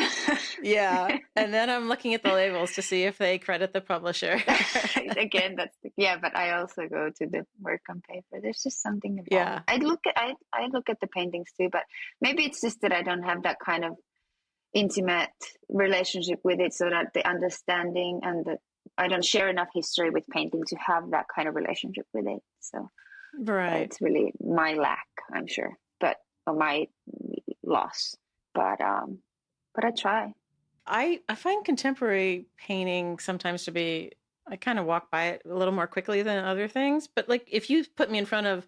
Yeah. And then I'm looking at the labels to see if they credit the publisher. Again, but I also go to the work on paper. There's just something about it. I look at the paintings too, but maybe it's just that I don't have that kind of intimate relationship with it, so that the understanding and I don't share enough history with painting to have that kind of relationship with it. So it's really my lack, I'm sure, or my loss. But I try. I find contemporary painting sometimes to be, I kind of walk by it a little more quickly than other things. But like if you put me in front of,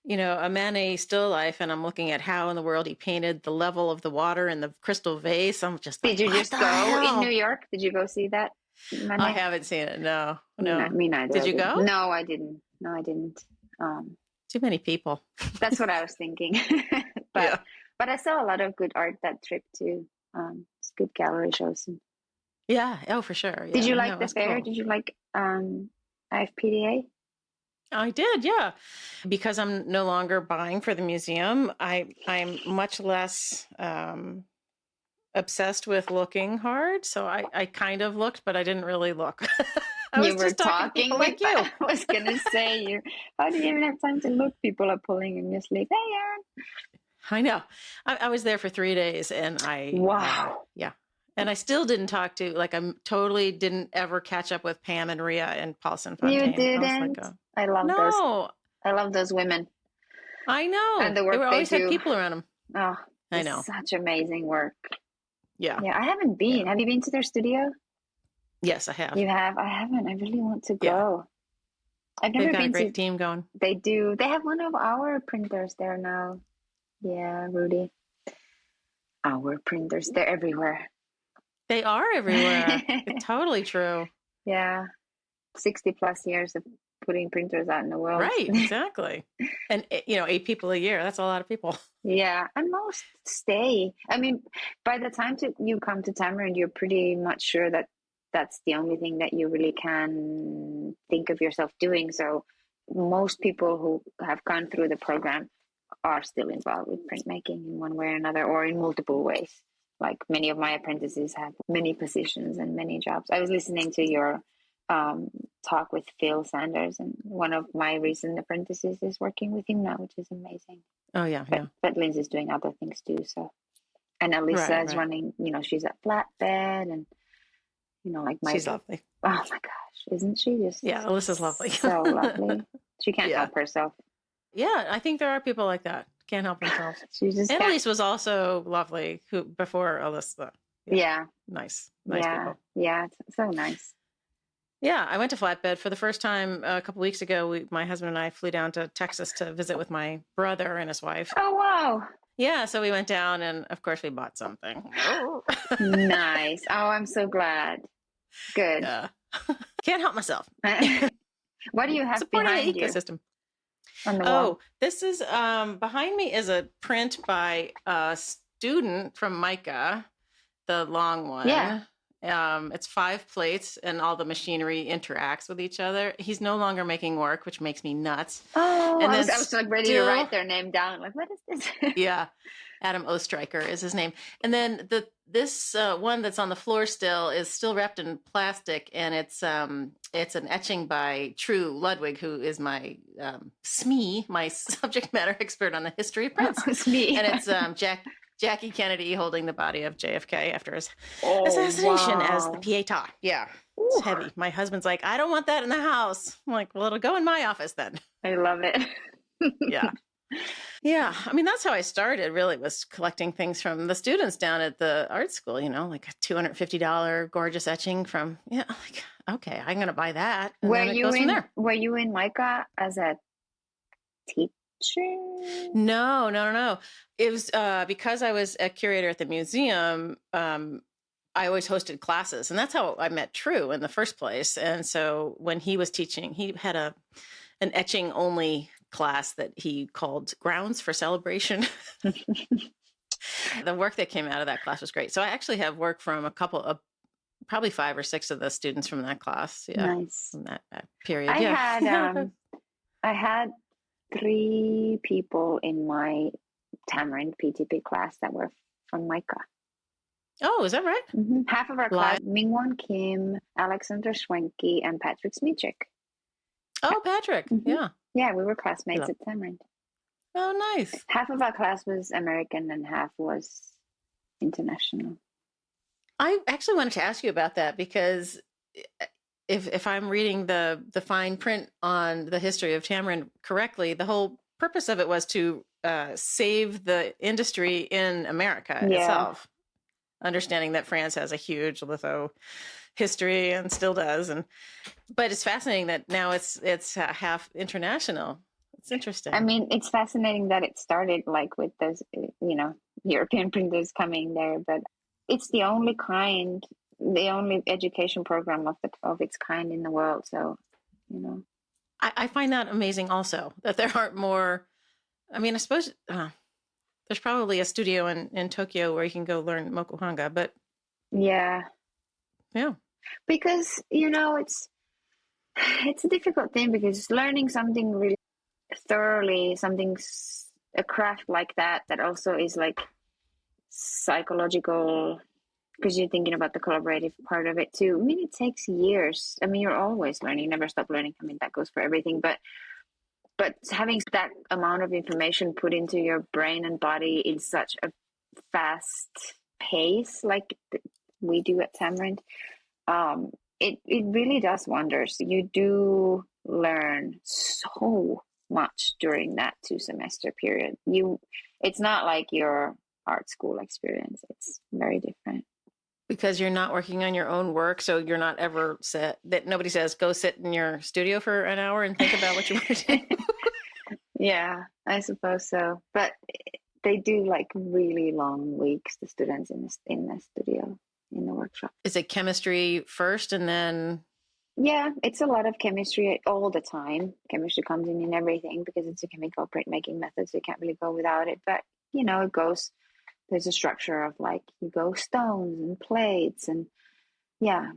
a Manet still life, and I'm looking at how in the world he painted the level of the water in the crystal vase, I'm just like, did you just go in New York? Did you go see that, Manet? I haven't seen it. No. Me neither. Did you go? No, I didn't. Too many people. That's what I was thinking. But I saw a lot of good art that trip too. It's good gallery shows. Yeah. Oh, for sure. Yeah. Did you like the fair? Cool. Did you like IFPDA? I did, yeah. Because I'm no longer buying for the museum, I'm much less obsessed with looking hard. So I kind of looked, but I didn't really look. You were talking like you. I was gonna say, how do you even have time to look? People are pulling in your sleeve. Hey, Ann. I know. I was there for 3 days, and wow. Yeah. And I still didn't talk to, I totally didn't ever catch up with Pam and Ria and Paulson Fontaine. You didn't? I love those. I love those women. I know. And the work they always do. had people around them. Oh, I know. Such amazing work. Yeah. Yeah, I haven't been. Yeah. Have you been to their studio? Yes, I have. You have? I haven't. I really want to go. I've never They've got been a great team going. They do. They have one of our printers there now. Yeah, Rudy. Our printers. They're everywhere. They are everywhere. It's totally true. Yeah. 60 plus years of putting printers out in the world. Right, exactly. And, 8 people a year, that's a lot of people. Yeah, and most stay. I mean, by the time you come to Tamarind, you're pretty much sure that that's the only thing that you really can think of yourself doing. So most people who have gone through the program are still involved with printmaking in one way or another, or in multiple ways. Like many of my apprentices have many positions and many jobs. I was listening to your talk with Phil Sanders, and one of my recent apprentices is working with him now, which is amazing. Oh, yeah. But Lindsay's doing other things too. So, and Alyssa is running, she's at Flatbed, and, she's lovely. Oh my gosh, isn't she just? Yeah, Alyssa's lovely. So lovely. She can't help herself. Yeah, I think there are people like that. Can't help themselves. Annalise was also lovely before Alyssa. Yeah. Nice people. Yeah, so nice. Yeah, I went to Flatbed for the first time a couple weeks ago. My husband and I flew down to Texas to visit with my brother and his wife. Oh, wow. Yeah, so we went down, and of course we bought something. Nice. Oh, I'm so glad. Good. Yeah. Can't help myself. What do you have behind the ecosystem? On the wall? This is behind me is a print by a student from Micah, the long one. Yeah. It's 5 plates, and all the machinery interacts with each other. He's no longer making work, which makes me nuts. Oh, And I then was like ready to still, write their name down. Like, what is this? yeah, Adam Ostreicher is his name. And then this one that's on the floor still is still wrapped in plastic, and it's an etching by True Ludwig, who is my SME, my subject matter expert on the history of prints. It's me. And it's Jackie Kennedy holding the body of JFK after his assassination as the Wow. Pietà. Yeah, it's Ooh, heavy. My husband's like, I don't want that in the house. I'm like, well, it'll go in my office then. I love it. Yeah. Yeah. I mean, that's how I started, really, was collecting things from the students down at the art school, like a $250 gorgeous etching from, like, okay, I'm going to buy that. And then it goes from there. Were you in Micah as a teacher? No. It was because I was a curator at the museum. I always hosted classes, and that's how I met True in the first place. And so when he was teaching, he had an etching only class that he called Grounds for Celebration. The work that came out of that class was great. So I actually have work from a couple of, probably 5 or 6 of the students from that class. Yeah, Nice. from that period. I had 3 people in my Tamarind PTP class that were from Micah. Oh, is that right? Mm-hmm. Half of our class, Mingwon Kim, Alexander Schwenke, and Patrick Smichek. Oh, Patrick. Mm-hmm. Yeah. Yeah, we were classmates at Tamarind. Oh, nice. Half of our class was American and half was international. I actually wanted to ask you about that because if I'm reading the fine print on the history of Tamarind correctly, the whole purpose of it was to save the industry in America itself. Understanding that France has a huge litho history and still does, but it's fascinating that now it's half international. It's interesting. I mean, it's fascinating that it started like with those, European printers coming there, but it's the only education program of its kind in the world. So, I find that amazing also, that there aren't more. I mean, I suppose there's probably a studio in Tokyo where you can go learn mokuhanga, but yeah, because it's a difficult thing, because learning something really thoroughly, a craft like that also is like psychological, because you're thinking about the collaborative part of it too. I mean, it takes years. I mean, you're always learning, you never stop learning. I mean, that goes for everything, but having that amount of information put into your brain and body in such a fast pace like we do at Tamarind, it really does wonders. You do learn so much during that 2-semester period. It's not like your art school experience. It's very different. Because you're not working on your own work, so you're not ever that nobody says, go sit in your studio for an hour and think about what you want to do. Yeah, I suppose so. But they do like really long weeks, the students in the studio, in the workshop. Is it chemistry first and then? Yeah, it's a lot of chemistry all the time. Chemistry comes in everything because it's a chemical printmaking method, so you can't really go without it. But, it goes, there's a structure of like, you go stones and plates and,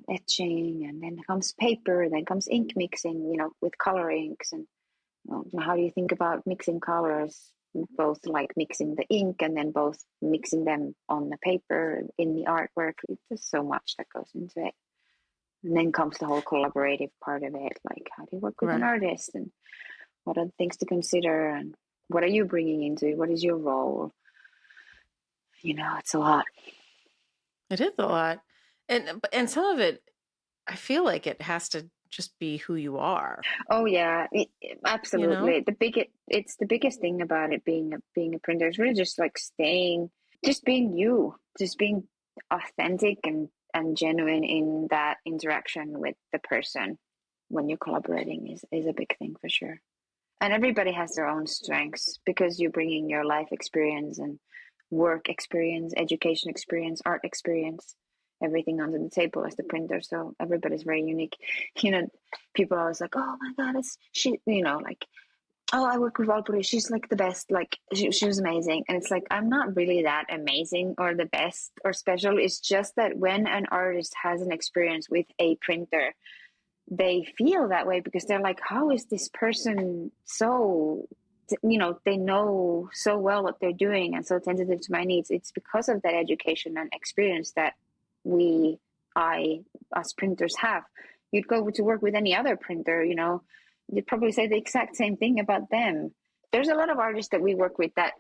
etching, and then comes paper, then comes ink mixing, with color inks. And how do you think about mixing colors, both like mixing the ink and then both mixing them on the paper in the artwork? There's so much that goes into it. And then comes the whole collaborative part of it, like how do you work with an artist, and what are the things to consider, and what are you bringing into it? What is your role? It's a lot. It is a lot. And some of it, I feel like it has to just be who you are. Oh yeah, absolutely. It's the biggest thing about it being a printer. It's really just like just being you, just being authentic and genuine in that interaction with the person when you're collaborating is a big thing for sure. And everybody has their own strengths, because you're bringing your life experience and work experience, education experience, art experience, everything onto the table as the printer. So everybody's very unique. People are always like, oh my God, like Oh, I work with Valpuri. She's like the best. Like she was amazing. And it's like I'm not really that amazing or the best or special. It's just that when an artist has an experience with a printer, they feel that way because they're like, how is this person so, they know so well what they're doing and so attentive to my needs. It's because of that education and experience that us printers have. You'd go to work with any other printer, you'd probably say the exact same thing about them. There's a lot of artists that we work with that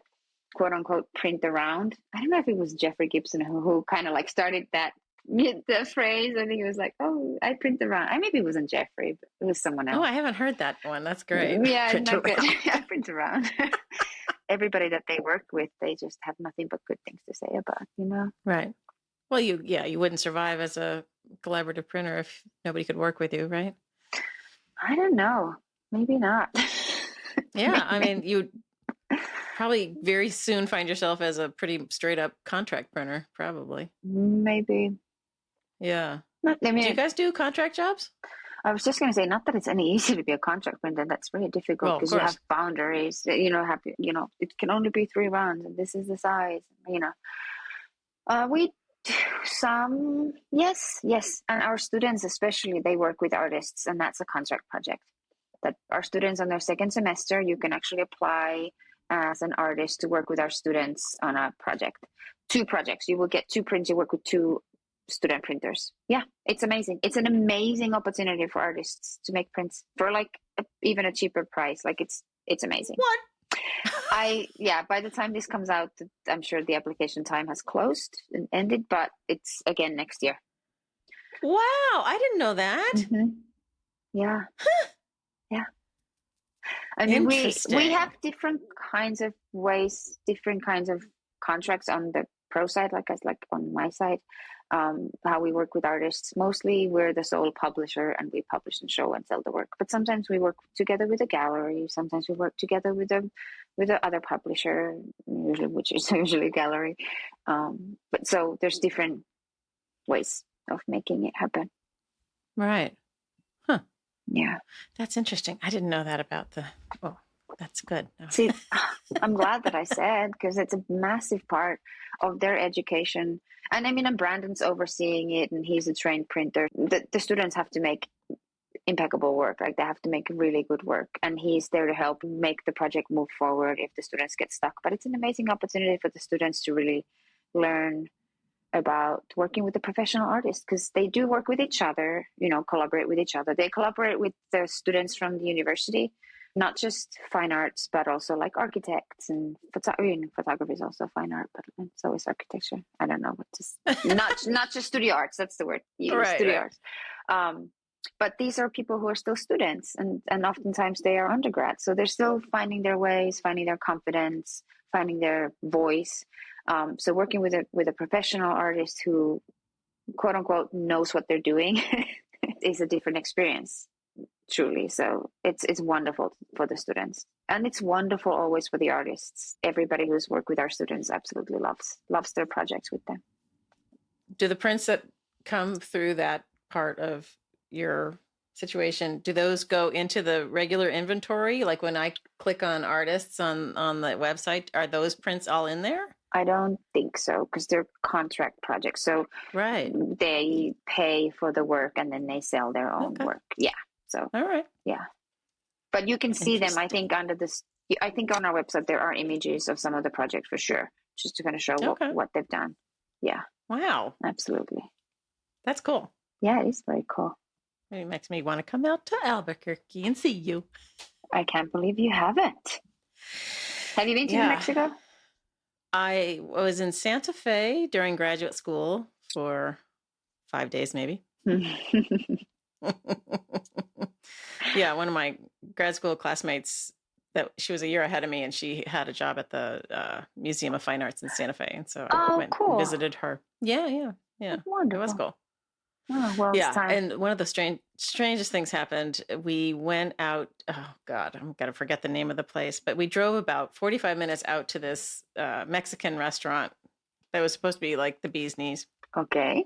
quote unquote print around. I don't know if it was Jeffrey Gibson who kind of like started that the phrase. I think it was like, oh, I print around. I maybe it wasn't Jeffrey, but it was someone Oh, else. I haven't heard that one. That's great. Yeah, Print not good. around. I print around. Everybody that they work with, they just have nothing but good things to say about. Right. Well, you wouldn't survive as a collaborative printer if nobody could work with you, right? I don't know. Maybe not. Yeah. I mean, you'd probably very soon find yourself as a pretty straight up contract printer, probably. Maybe. Yeah. I Do mean, you guys do contract jobs? I was just going to say, not that it's any easier to be a contract printer. That's very difficult because you have boundaries. It can only be 3 rounds, and this is the size. We do some, yes, and our students especially, they work with artists, and that's a contract project. That our students on their second semester, you can actually apply as an artist to work with our students on a project. 2 projects. You will get 2 prints. You work with 2 student printers. Yeah, it's amazing. It's an amazing opportunity for artists to make prints for like even a cheaper price. Like it's amazing. What? By the time this comes out, I'm sure the application time has closed and ended, but it's again next year. Wow, I didn't know that. Mm-hmm. Yeah. Huh. Yeah. I mean, we have different kinds of ways, different kinds of contracts on the pro side, like on my side. How we work with artists. Mostly we're the sole publisher and we publish and show and sell the work. But sometimes we work together with a gallery. Sometimes we work together with the other publisher, which is usually a gallery. But so there's different ways of making it happen. Right. Huh. Yeah. That's interesting. I didn't know that about that's good. See, I'm glad that I said, because it's a massive part of their education. And Brandon's overseeing it, and he's a trained printer. The students have to make impeccable work. Like they have to make really good work, and he's there to help make the project move forward if the students get stuck. But it's an amazing opportunity for the students to really learn about working with the professional artists, because they do work with each other, collaborate with each other. They collaborate with the students from the university. Not just fine arts, but also like architects and photography is also fine art, but so is architecture. I don't know what to not just studio arts. That's the word. Studio arts. But these are people who are still students, and oftentimes they are undergrads, so they're still finding their ways, finding their confidence, finding their voice. So working with a professional artist who, quote unquote, knows what they're doing is a different experience. Truly. So it's wonderful for the students, and it's wonderful always for the artists. Everybody who's worked with our students absolutely loves their projects with them. Do the prints that come through that part of your situation, do those go into the regular inventory? Like when I click on artists on the website, are those prints all in there? I don't think so, because they're contract projects. So right, they pay for the work and then they sell their own work. Yeah. So, all right. Yeah. But you can see them, I think, under this. I think on our website, there are images of some of the projects for sure, just to kind of show what they've done. Yeah. Wow. Absolutely. That's cool. Yeah, it is very cool. It makes me want to come out to Albuquerque and see you. I can't believe you haven't. Have you been to New Mexico? I was in Santa Fe during graduate school for 5 days, maybe. Yeah, one of my grad school classmates, that she was a year ahead of me, and she had a job at the Museum of Fine Arts in Santa Fe, and so I went and visited her. Yeah. Wonderful. It was cool. Oh, well, yeah, it's time. And one of the strangest things happened. We went out. Oh God, I'm gonna forget the name of the place, but we drove about 45 minutes out to this Mexican restaurant that was supposed to be like the bee's knees. Okay.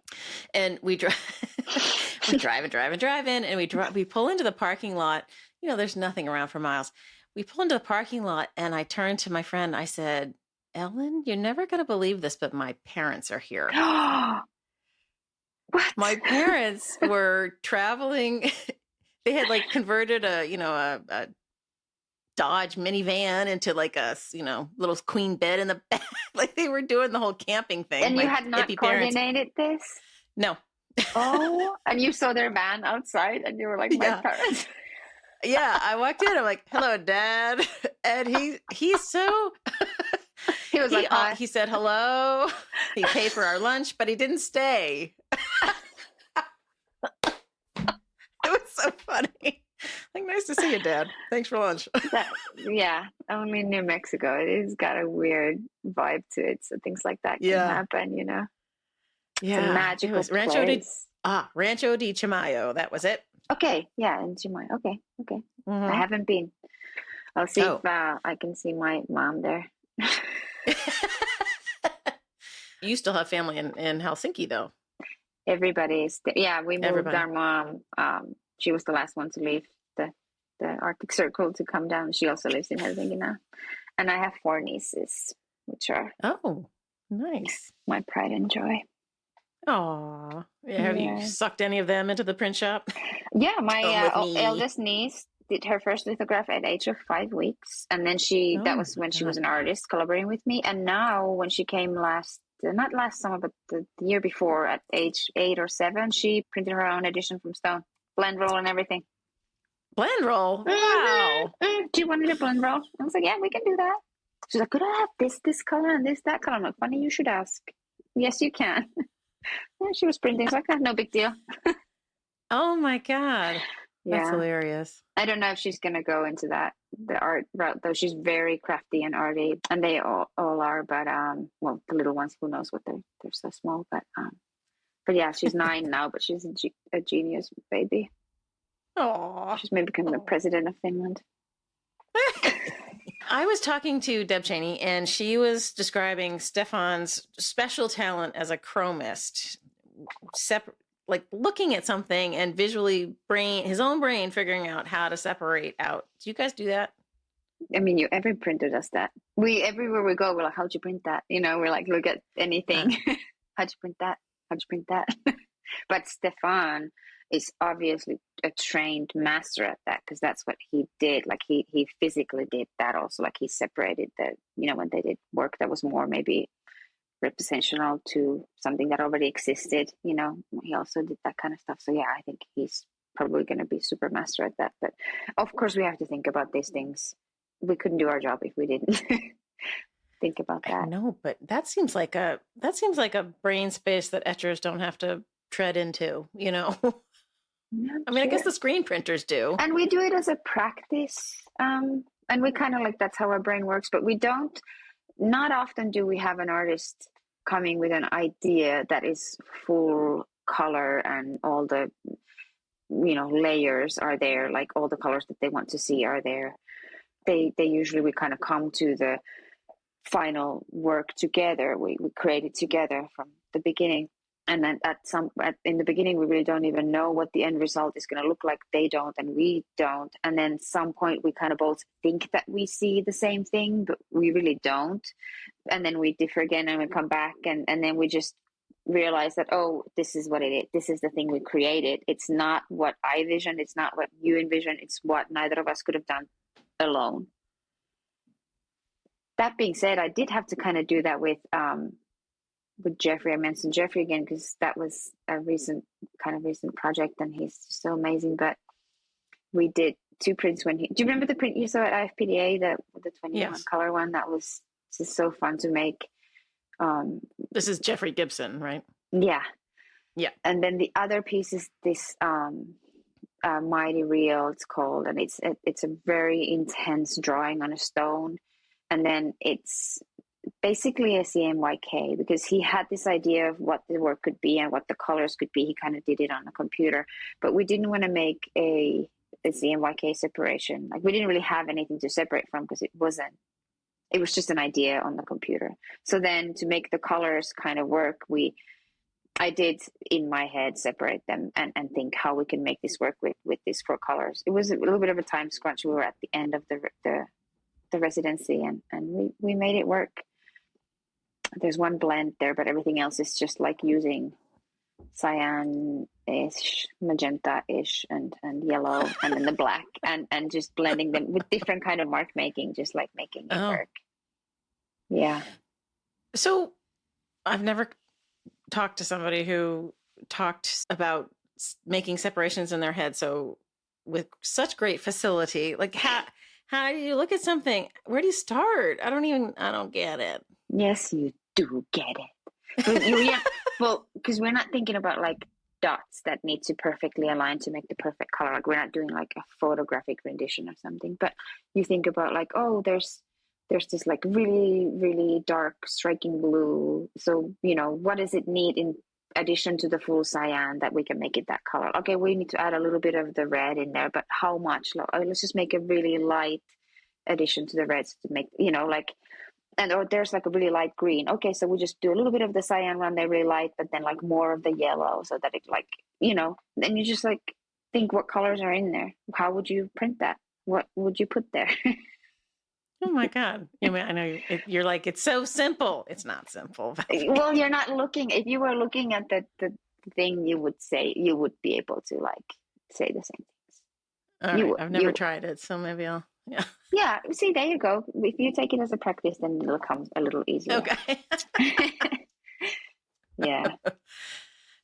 And we drive and drive in, and we pull into the parking lot. There's nothing around for miles. we pulled into the parking lot and I turned to my friend. I said, Ellen, you're never going to believe this, but my parents are here. What? My parents were traveling. They had like converted a Dodge minivan into like a, little queen bed in the back. Like they were doing the whole camping thing. And you My had not hippie parents. coordinated this? No. Oh, and you saw their van outside and you were like, my Yeah. parents. Yeah. I walked in. I'm like, hello, Dad. And he's so, He was like, hi. he said hello. He paid for our lunch, but he didn't stay. It was so funny. Like, nice to see you, Dad. Thanks for lunch. Yeah, only in New Mexico. It's got a weird vibe to it. So things like that can happen, Yeah. It's a magical it was place. Rancho di Chimayo. That was it. Okay, yeah, in Chimay. Okay. Mm-hmm. I haven't been. I'll see if I can see my mom there. You still have family in Helsinki, though. Everybody's we moved our mom. She was the last one to leave the Arctic Circle to come down. She also lives in Helsinki now. And I have 4 nieces, which are nice. My pride and joy. Aw. Yeah, have you sucked any of them into the print shop? Yeah, my eldest niece did her first lithograph at the age of 5 weeks. And then that was when she was an artist collaborating with me. And now when she came not last summer, but the year before at age 8 or 7, she printed her own edition from stone. Blend roll and everything. Blend roll? Wow. She wanted a blend roll. I was like, yeah, we can do that. She's like, could I have this color and that color? I'm like, funny, you should ask. Yes, you can. And she was printing. So no big deal. Oh my God. That's hilarious. I don't know if she's going to go into the art route, though. She's very crafty and arty, and they all are. But the little ones, who knows what they're so small. But yeah, she's 9 now, but she's a genius baby. Oh, she's maybe becoming the president of Finland. I was talking to Deb Cheney, and she was describing Stefan's special talent as a chromist, like looking at something and visually his own brain figuring out how to separate out. Do you guys do that? I mean, every printer does that. Everywhere we go, we're like, how'd you print that? We're like, look at anything. How'd you print that? How'd you print that? But Stefan is obviously a trained master at that, because that's what he did. Like he physically did that also. Like he separated when they did work that was more maybe representational to something that already existed. He also did that kind of stuff. So yeah, I think he's probably going to be super master at that. But of course, we have to think about these things. We couldn't do our job if we didn't think about that. No, but that seems like a brain space that etchers don't have to tread into. I mean, I guess the screen printers do. And we do it as a practice. And we kind of like, that's how our brain works. But we don't, not often do we have an artist coming with an idea that is full color and all the, layers are there, like all the colors that they want to see are there. They usually, we kind of come to the final work together. We create it together from the beginning. And then in the beginning, we really don't even know what the end result is going to look like. They don't, and we don't. And then some point we kind of both think that we see the same thing, but we really don't. And then we differ again, and we come back, and then we just realize that, oh, this is what it is. This is the thing we created. It's not what I visioned. It's not what you envisioned. It's what neither of us could have done alone. That being said, I did have to kind of do that with Jeffrey. I mentioned Jeffrey again because that was a recent project, and he's so amazing. But we did 2 prints do you remember the print you saw at IFPDA, the 21 color one? That was just so fun to make. This is Jeffrey Gibson, right? Yeah. And then the other piece is this Mighty Real, it's called, and it's a very intense drawing on a stone, and then it's basically a CMYK, because he had this idea of what the work could be and what the colors could be. He kind of did it on a computer, but we didn't want to make a CMYK separation. Like we didn't really have anything to separate from, because it was just an idea on the computer. So then to make the colors kind of work, we I did in my head separate them and think how we can make this work with these 4 colors. It was a little bit of a time scrunch. We were at the end of the residency, and we made it work. There's one blend there, but everything else is just like using cyan-ish, magenta-ish, and yellow, and then the black, and just blending them with different kind of mark making, just like making it work. Yeah. So I've never talked to somebody who talked about making separations in their head so with such great facility. Like how do you look at something? Where do you start? I don't get it. Yes, you do get it. But well, because we're not thinking about like dots that need to perfectly align to make the perfect color. Like we're not doing like a photographic rendition or something, but you think about like, oh, there's this like really, really dark striking blue. So, what does it need in addition to the full cyan that we can make it that color? Okay, we need to add a little bit of the red in there, but how much? Let's just make a really light addition to the reds to make, or there's like a really light green. Okay, so we just do a little bit of the cyan run there really light, but then like more of the yellow so that it like, then you just like think what colors are in there. How would you print that? What would you put there? Oh my God. I know you're like, it's so simple. It's not simple. Well, you're not looking. If you were looking at the thing, you would be able to like say the same things. All right. I've never tried it, so maybe I'll, yeah. Yeah. See, there you go. If you take it as a practice, then it'll come a little easier. Okay. Yeah.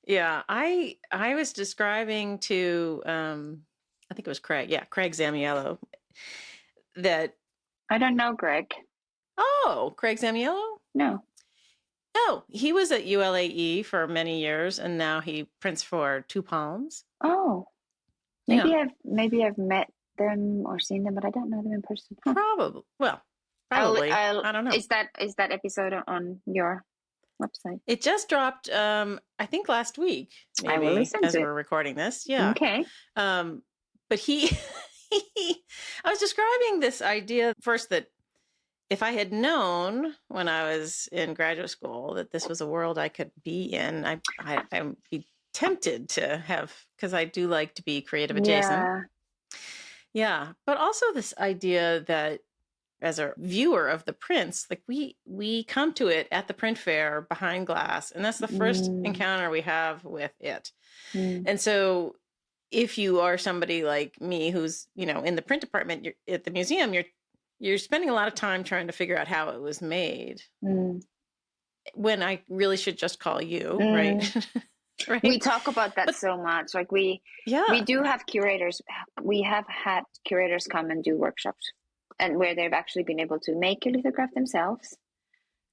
Yeah. I was describing to, I think it was Craig. Yeah. Craig Zamiello that. I don't know Greg. Oh, Craig Zamiello? No. Oh, he was at ULAE for many years, and now he prints for Two Palms. Oh, maybe I've met them or seen them, but I don't know them in person. Huh. Probably. Well, probably. I don't know. Is that episode on your website? It just dropped. I think last week. Maybe, I will listen as we're recording this. Yeah. Okay. But I was describing this idea first that if I had known when I was in graduate school that this was a world I could be in, I'd be tempted to have, because I do like to be creative adjacent. Yeah. But also this idea that as a viewer of the prints, like we come to it at the print fair behind glass, and that's the first encounter we have with it. And so if you are somebody like me who's, in the print department, you're at the museum, you're spending a lot of time trying to figure out how it was made. When I really should just call you, right? Right? We talk about that so much. Like we do have curators. We have had curators come and do workshops, and where they've actually been able to make a lithograph themselves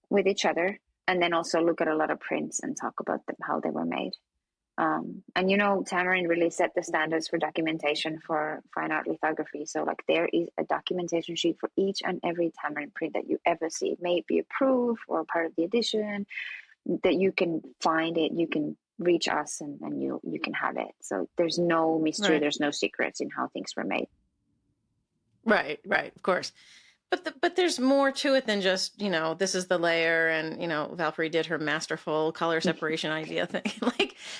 with each other, and then also look at a lot of prints and talk about them, how they were made. And Tamarind really set the standards for documentation for fine art lithography. So like there is a documentation sheet for each and every Tamarind print that you ever see. It may be a proof or part of the edition that you can find it. You can reach us and you can have it. So there's no mystery. Right. There's no secrets in how things were made. Right. Of course. But there's more to it than just, this is the layer and, Valpuri did her masterful color separation idea thing.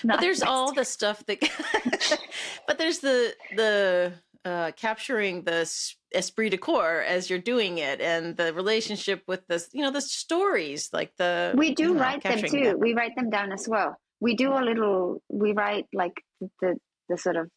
But there's all the stuff that, but there's the capturing the esprit de corps as you're doing it and the relationship with this, the stories we do write them too. That. We write them down as well. We write like the sort of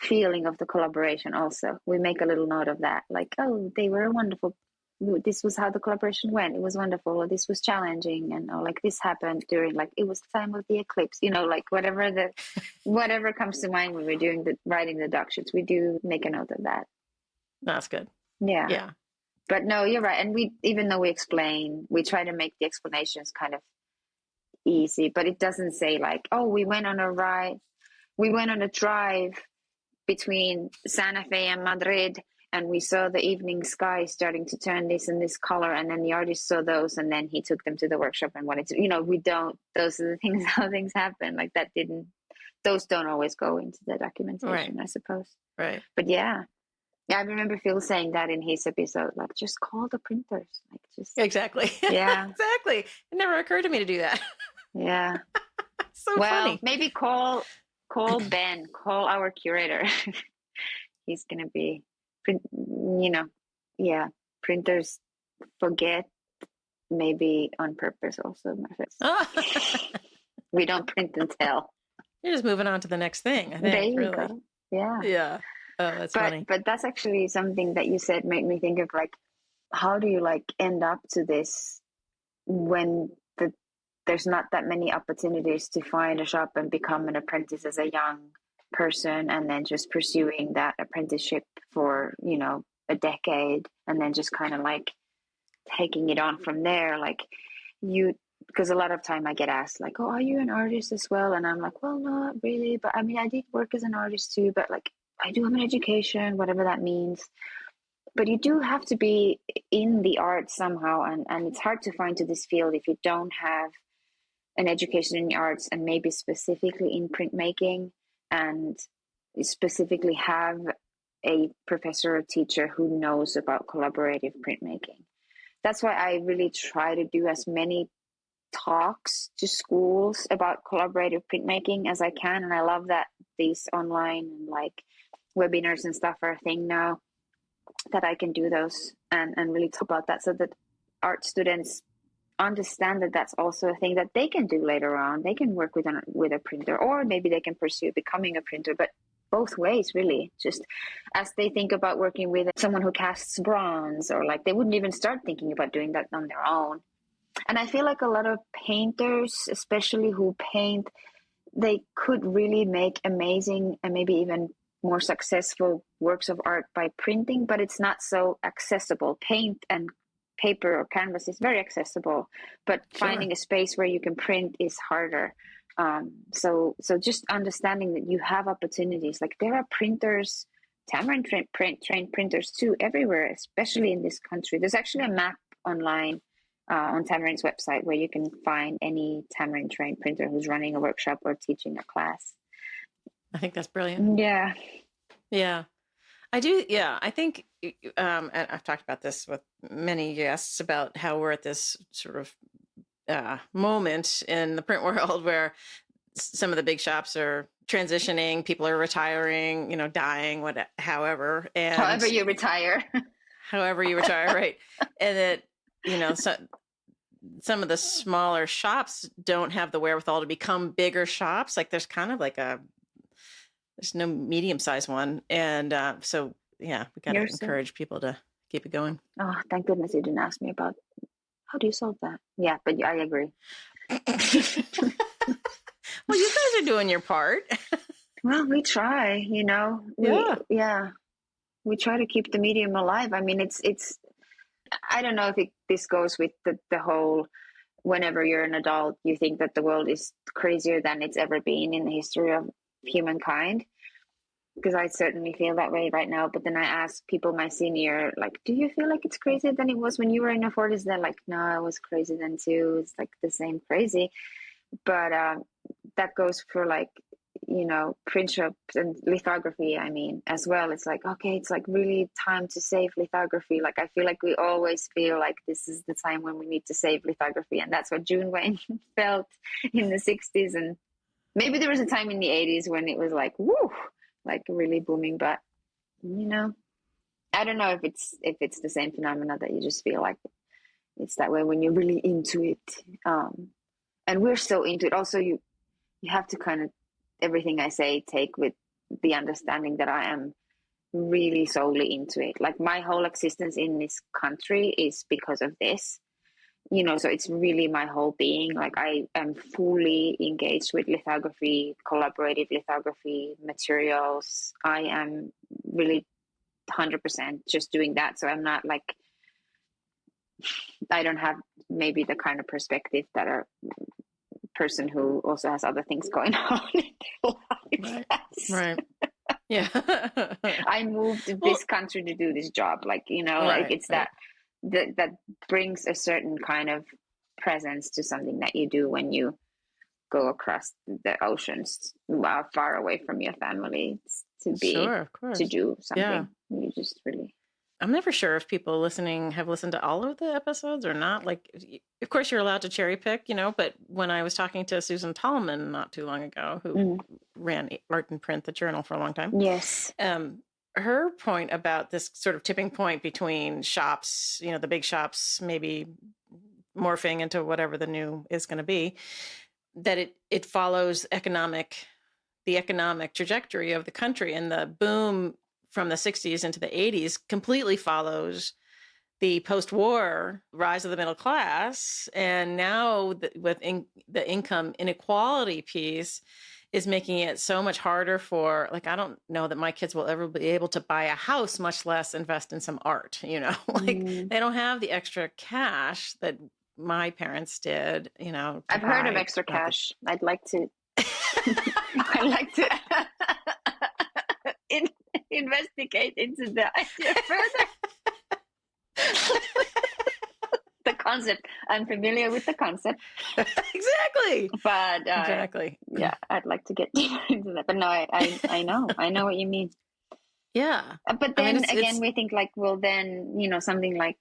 feeling of the collaboration also. We make a little note of that, like, oh, they were wonderful, this was how the collaboration went, it was wonderful, or this was challenging, and or like this happened during, like, it was the time of the eclipse, like whatever comes to mind when we're doing writing the doc sheets. We do make a note of that. That's good. Yeah. But no, you're right. And even though we try to make the explanations kind of easy, but it doesn't say like, oh, we went on a drive between Santa Fe and Madrid, and we saw the evening sky starting to turn this and this color, and then the artist saw those, and then he took them to the workshop and wanted to, we don't, those are the things, how things happen. Like those don't always go into the documentation, right. I suppose. Right. But yeah, I remember Phil saying that in his episode, like, just call the printers. Exactly. Yeah. Exactly. It never occurred to me to do that. Yeah. So Well, funny. maybe call Ben, call our curator. He's gonna be, yeah, printers forget, maybe on purpose also, my friends. We don't print and tell. You're just moving on to the next thing, I There think, you really. go. Yeah. Yeah. Oh, that's But funny. that's actually something that you said made me think of, like, how do you like end up to this when there's not that many opportunities to find a shop and become an apprentice as a young person, and then just pursuing that apprenticeship for, a decade, and then just kind of like taking it on from there. Like, because a lot of time I get asked, like, oh, are you an artist as well? And I'm like, well, not really, but I mean, I did work as an artist too, but like, I do have an education, whatever that means. But you do have to be in the art somehow, and it's hard to find to this field if you don't have an education in the arts, and maybe specifically in printmaking, and specifically have a professor or teacher who knows about collaborative printmaking. That's why I really try to do as many talks to schools about collaborative printmaking as I can. And I love that these online and like webinars and stuff are a thing now, that I can do those and really talk about that, so that art students understand that that's also a thing that they can do later on. They can work with a printer, or maybe they can pursue becoming a printer, but both ways, really. Just as they think about working with someone who casts bronze, or like they wouldn't even start thinking about doing that on their own. And I feel like a lot of painters, especially who paint, they could really make amazing and maybe even more successful works of art by printing, but it's not so accessible. Paint and paper or canvas is very accessible, but finding a space where you can print is harder. So just understanding that you have opportunities. Like, there are printers, Tamarind trained printers too, everywhere, especially in this country. There's actually a map online on Tamarind's website where you can find any Tamarind trained printer who's running a workshop or teaching a class. I think that's brilliant. Yeah. Yeah. I do. Yeah. I think, and I've talked about this with many guests about how we're at this sort of moment in the print world where some of the big shops are transitioning, people are retiring, dying, however. And however you retire. However you retire, right. And that, some of the smaller shops don't have the wherewithal to become bigger shops. Like, there's kind of like there's no medium-sized one. And so, yeah, we got to encourage people to keep it going. Oh, thank goodness you didn't ask me about how do you solve that. Yeah, but I agree. Well, you guys are doing your part. Well, we try, we try to keep the medium alive. I mean, it's I don't know if this goes with the whole, whenever you're an adult, you think that the world is crazier than it's ever been in the history of humankind, because I certainly feel that way right now. But then I ask people my senior, like, do you feel like it's crazier than it was when you were in your 40s? They're like, no, it was crazy then too. It's like the same crazy. But that goes for like, print shops and lithography, I mean, as well. It's like, okay, it's like really time to save lithography. Like, I feel like we always feel like this is the time when we need to save lithography. And that's what June Wayne felt in the 60s. And maybe there was a time in the 80s when it was like, woo, like really booming. But, I don't know if it's the same phenomena that you just feel like it's that way when you're really into it. And we're so into it. Also, you have to kind of, everything I say, take with the understanding that I am really solely into it. Like, my whole existence in this country is because of this, so it's really my whole being. Like, I am fully engaged with lithography, collaborative lithography, materials. I am really 100% just doing that. So I'm not like, I don't have maybe the kind of perspective that a person who also has other things going on in their life. Right. Yeah. I moved to this country to do this job. Like, like it's that brings a certain kind of presence to something that you do when you go across the oceans, far away from your family, to be, sure, of course, to do something. Yeah. You just really. I'm never sure if people listening have listened to all of the episodes or not. Like, of course, you're allowed to cherry pick, but when I was talking to Susan Tallman not too long ago, who ran Art and Print, the journal, for a long time. Yes. Her point about this sort of tipping point between shops, the big shops maybe morphing into whatever the new is going to be, that it follows the economic trajectory of the country, and the boom from the 60s into the 80s completely follows the post-war rise of the middle class. And now the income inequality piece is making it so much harder for, like, I don't know that my kids will ever be able to buy a house, much less invest in some art, they don't have the extra cash that my parents did, I've heard of extra cash. I'd like to investigate into the idea further. The concept. I'm familiar with the concept. Exactly. But exactly. Yeah, I'd like to get deeper into that. But no, I know what you mean. Yeah. But then again, we think like, well, then, something like,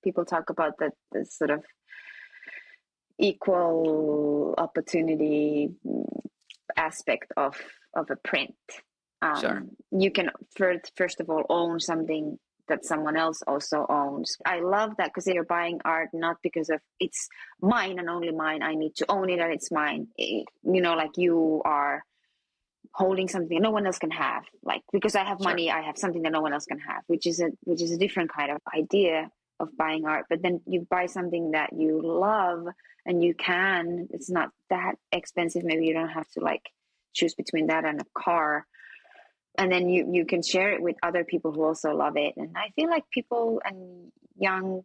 people talk about the sort of equal opportunity aspect of a print. Sure. You can first of all own something that someone else also owns. I love that, because you're buying art not because of it's mine and only mine, I need to own it and it's mine. Like you are holding something no one else can have. Like, because I have money, I have something that no one else can have, which is a different kind of idea of buying art. But then you buy something that you love, and it's not that expensive. Maybe you don't have to like choose between that and a car. And then you can share it with other people who also love it. And I feel like people and young,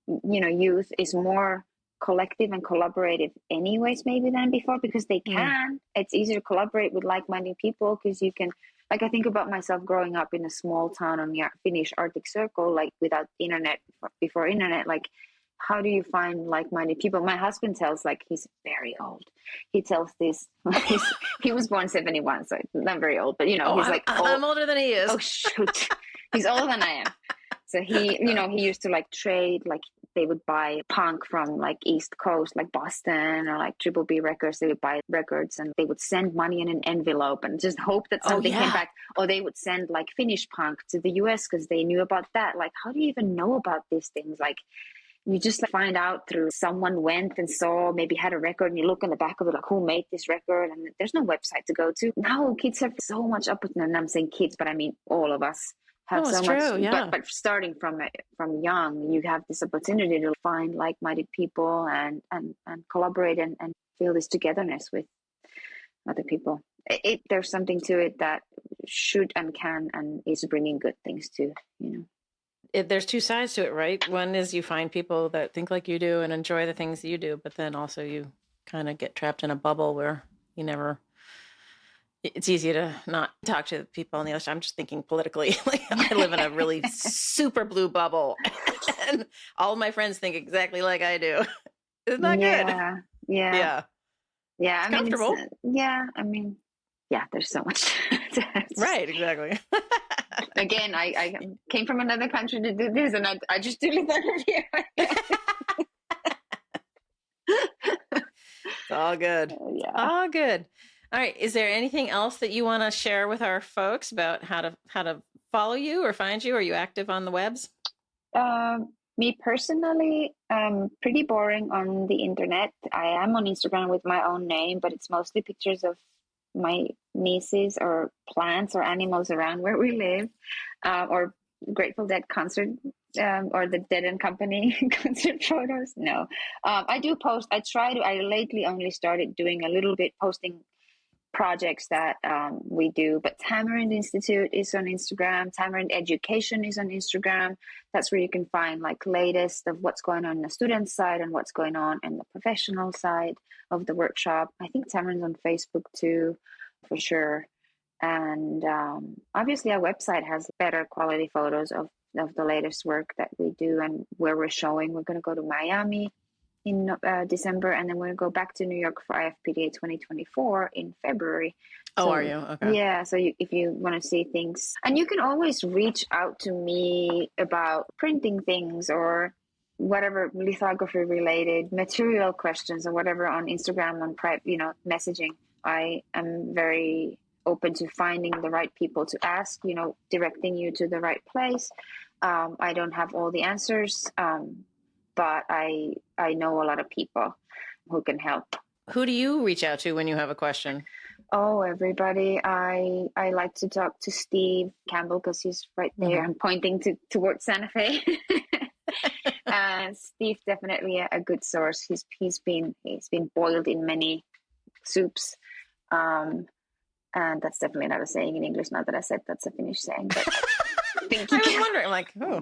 youth is more collective and collaborative anyways, maybe than before, because they can. It's easier to collaborate with like-minded people, because you can, like, I think about myself growing up in a small town on the Finnish Arctic Circle, like without internet, before internet, like, how do you find like-minded people? My husband tells, like, he's very old. He tells this, he was born 71, so not very old, but he's like, I'm older than he is. Oh, shoot. He's older than I am. So he used to like trade, like they would buy punk from like East Coast, like Boston, or like Triple B Records. They would buy records and they would send money in an envelope and just hope that something came back. Or they would send like Finnish punk to the US because they knew about that. Like, how do you even know about these things? Like, you just find out through someone went and saw, maybe had a record, and you look on the back of it, like, who made this record? And there's no website to go to. Now kids have so much opportunity, and I'm saying kids, but I mean all of us have so much. Yeah. But starting from young, you have this opportunity to find like-minded people and collaborate and feel this togetherness with other people. There's something to it that should and can and is bringing good things to, There's two sides to it, right? One is you find people that think like you do and enjoy the things that you do, but then also you kind of get trapped in a bubble where it's easy to not talk to people on the other side. I'm just thinking politically. Like, I live in a really super blue bubble, and all of my friends think exactly like I do. It's not good. Yeah. It's comfortable. There's so much. Right, exactly. Again, I came from another country to do this, and I just do lithography. It's all good. Yeah. All good. All right. Is there anything else that you want to share with our folks about how to follow you or find you? Are you active on the webs? Me personally, pretty boring on the internet. I am on Instagram with my own name, but it's mostly pictures of my nieces or plants or animals around where we live, or Grateful Dead concert, or the Dead and Company concert photos. No, I do post. I lately only started doing a little bit, posting projects that we do, but Tamarind Institute is on Instagram. Tamarind Education is on Instagram. That's where you can find like latest of what's going on the student side and what's going on in the professional side of the workshop. I think Tamarind's on Facebook too, for sure. And obviously our website has better quality photos of the latest work that we do and where we're showing. We're going to go to Miami in December, and then we're going to go back to New York for IFPDA 2024 in February. Oh, are you? Okay. Yeah, so if you want to see things, and you can always reach out to me about printing things or whatever lithography related material questions or whatever on Instagram, on messaging. I am very open to finding the right people to ask, directing you to the right place. I don't have all the answers, but I know a lot of people who can help. Who do you reach out to when you have a question? Oh, everybody. I like to talk to Steve Campbell because he's right there. Mm-hmm. I'm pointing towards Santa Fe. Steve's definitely a good source. He's been boiled in many soups. And that's definitely not a saying in English. Not that I said that's a Finnish saying, but I was wondering,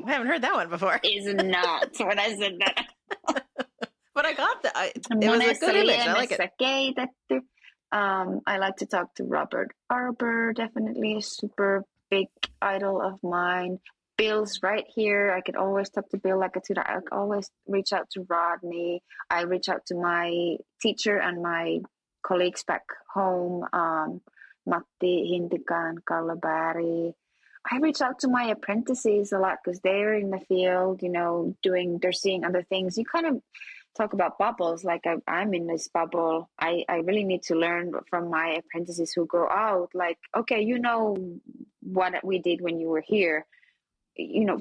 I haven't heard that one before. Is not when I said that. But I got that. It was a good image. I like it. I like to talk to Robert Arbour, definitely a super big idol of mine. Bill's right here. I could always talk to Bill Lagattuta. I could always reach out to Rodney. I reach out to my teacher and my colleagues back home, Matti, Hintikka, and Kalle. I reach out to my apprentices a lot because they're in the field, they're seeing other things. You kind of talk about bubbles, like I'm in this bubble. I really need to learn from my apprentices who go out, like, okay, what we did when you were here.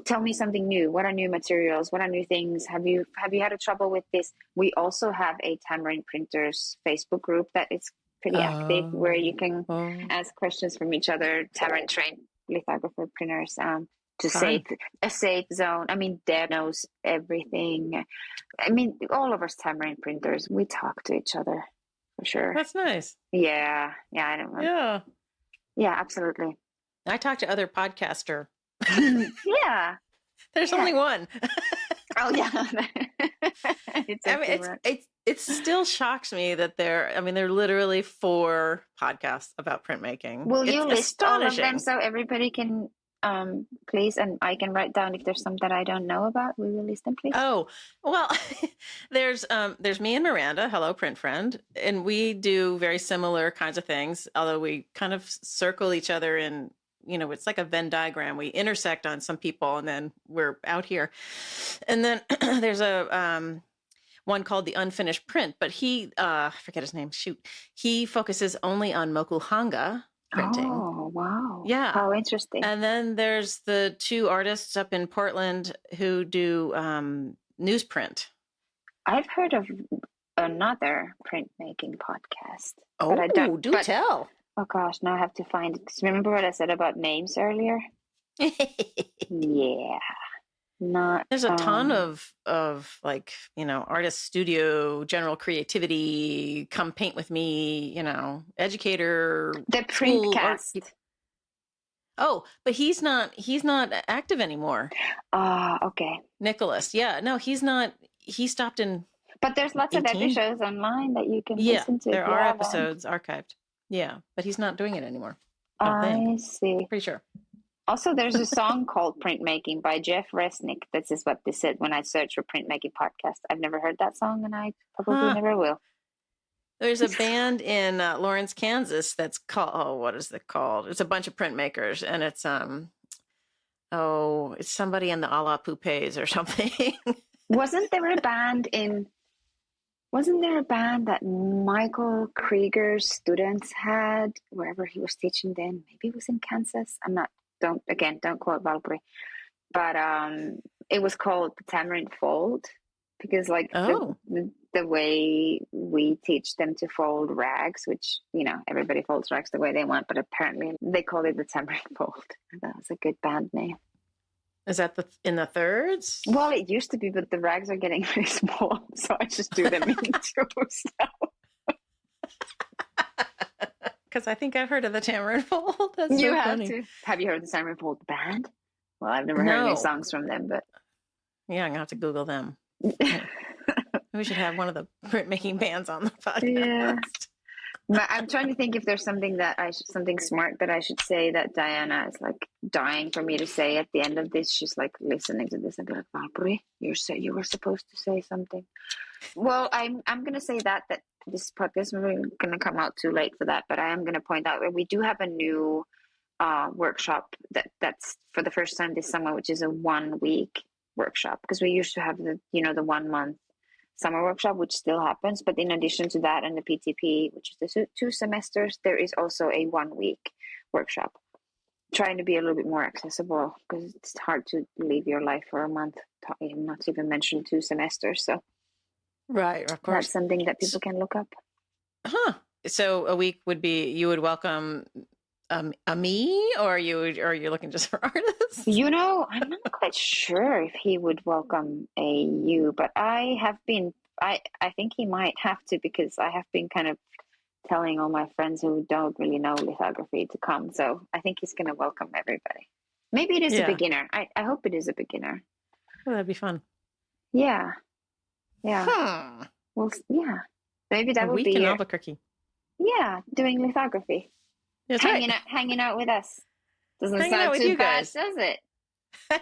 Tell me something new. What are new materials? What are new things? Have you had a trouble with this? We also have a Tamarind Printers Facebook group that is pretty active, where you can ask questions from each other. Tamarind trained lithographer printers to save a safe zone. I mean, Deb knows everything. I mean, all of us Tamarind printers, we talk to each other for sure. That's nice. Yeah, I don't know. Yeah, absolutely. I talk to other podcaster. Yeah, there's only one. Oh yeah. It still shocks me that they're literally 4 podcasts about printmaking. Will you list all of them so everybody can please, and I can write down if there's some that I don't know about? Will you list them, please? Oh, well, there's me and Miranda, hello print friend, and we do very similar kinds of things, although we kind of circle each other in, it's like a Venn diagram. We intersect on some people and then we're out here. And then there's a one called The Unfinished Print, but he, I forget his name, he focuses only on mokuhanga printing. Oh, wow. Yeah. How interesting. And then there's the 2 artists up in Portland who do newsprint. I've heard of another printmaking podcast. Oh, but I don't, tell. Oh gosh, now I have to find it. Remember what I said about names earlier? Yeah. There's a ton of artist studio, general creativity, come paint with me, educator. The Printcast. Oh, but he's not active anymore. Okay. Nicholas. Yeah, no, he's not. He stopped in. But there's lots of episodes online that you can listen to. There are episodes archived. Yeah, but he's not doing it anymore. I see. Pretty sure. Also, there's a song called Printmaking by Jeff Resnick. That's just what they said when I searched for Printmaking podcast. I've never heard that song, and I probably never will. There's a band in Lawrence, Kansas that's called, what is it called? It's a bunch of printmakers, and it's it's somebody in the a la Poupées or something. Wasn't there a band that Michael Krieger's students had wherever he was teaching then? Maybe it was in Kansas. Don't quote Valpuri. But it was called the Tamarind Fold because the way we teach them to fold rags, which, everybody folds rags the way they want, but apparently they called it the Tamarind Fold. That was a good band name. Is that in the thirds? Well, it used to be, but the rags are getting really small, so I just do them in twos now. Because I think I've heard of the Tamarind Fold. That's you so have funny. to. Have you heard the Tamarind Fold band? Well, I've never heard any songs from them, but yeah, I'm gonna have to Google them. We should have one of the printmaking bands on the podcast. Yeah. I'm trying to think if there's something something smart that I should say that Diana is like dying for me to say at the end of this. She's like listening to this and be like, Valpuri, you were supposed to say something. Well, I'm gonna say that this podcast is gonna come out too late for that, but I am gonna point out that we do have a new workshop that's for the first time this summer, which is a 1 week workshop, because we used to have the 1 month summer workshop, which still happens, but in addition to that and the PTP, which is the 2 semesters, there is also a 1 week workshop, trying to be a little bit more accessible, because it's hard to leave your life for a month, not to even mention 2 semesters. So right, of course, that's something that people can look up. So a week would be, you would welcome a me, or you're looking just for artists? I'm not quite sure if he would welcome a you, but I think he might have to, because I have been kind of telling all my friends who don't really know lithography to come. So I think he's going to welcome everybody. Maybe it is a beginner. I hope it is a beginner. Oh, that'd be fun. Yeah. Well, yeah. Maybe that would be in Albuquerque. Yeah, doing lithography. That's hanging out with us. Doesn't sound too bad, does it?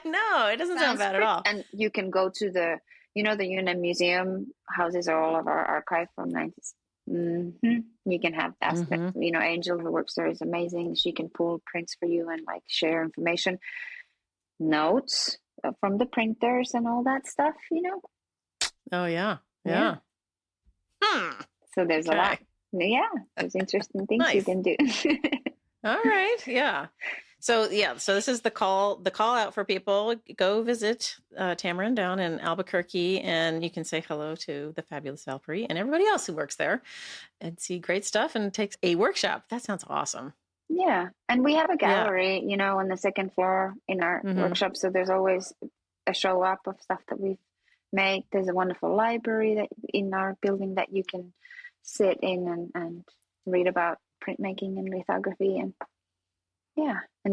No, it doesn't sound bad at all. And you can go to the UNM museum houses are all of our archive from 90s. You can have aspects. Angel, who works there, is amazing. She can pull prints for you and like share information, notes from the printers and all that stuff. Oh yeah. So there's a lot. Yeah, there's interesting things you can do. All right. Yeah. So this is the call out for people. Go visit Tamarind down in Albuquerque, and you can say hello to the fabulous Valpuri and everybody else who works there, and see great stuff and takes a workshop. That sounds awesome. Yeah. And we have a gallery, on the second floor in our workshop. So there's always a show up of stuff that we've made. There's a wonderful library that in our building that you can sit in and read about printmaking and lithography, and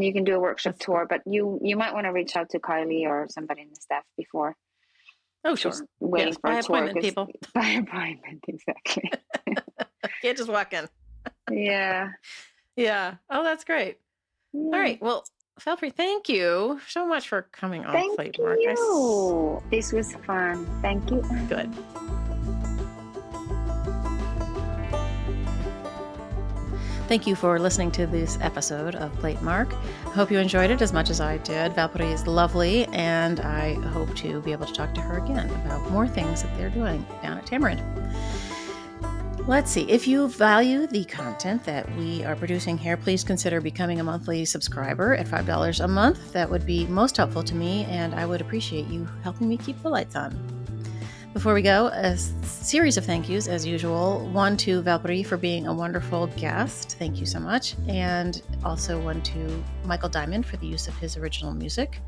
you can do a workshop tour. But you might want to reach out to Kylie or somebody in the staff before. Oh, sure. Just waiting for a tour. Appointment, people. By appointment, exactly. Can't just walk in. Yeah. Oh, that's great. All right. Well, Valpuri, thank you so much for coming on Platemark. Thank you. This was fun. Thank you. Good. Thank you for listening to this episode of Platemark. I hope you enjoyed it as much as I did. Valpuri is lovely, and I hope to be able to talk to her again about more things that they're doing down at Tamarind. Let's see. If you value the content that we are producing here, please consider becoming a monthly subscriber at $5 a month. That would be most helpful to me, and I would appreciate you helping me keep the lights on. Before we go, a series of thank yous as usual. One to Valpuri for being a wonderful guest. Thank you so much. And also one to Michael Diamond for the use of his original music.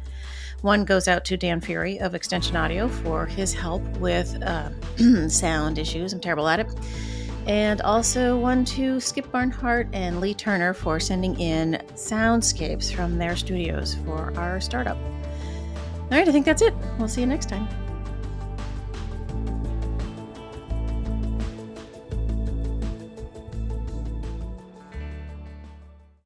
One goes out to Dan Fury of Extension Audio for his help with sound issues. I'm terrible at it. And also one to Skip Barnhart and Lee Turner for sending in soundscapes from their studios for our startup. All right, I think that's it. We'll see you next time.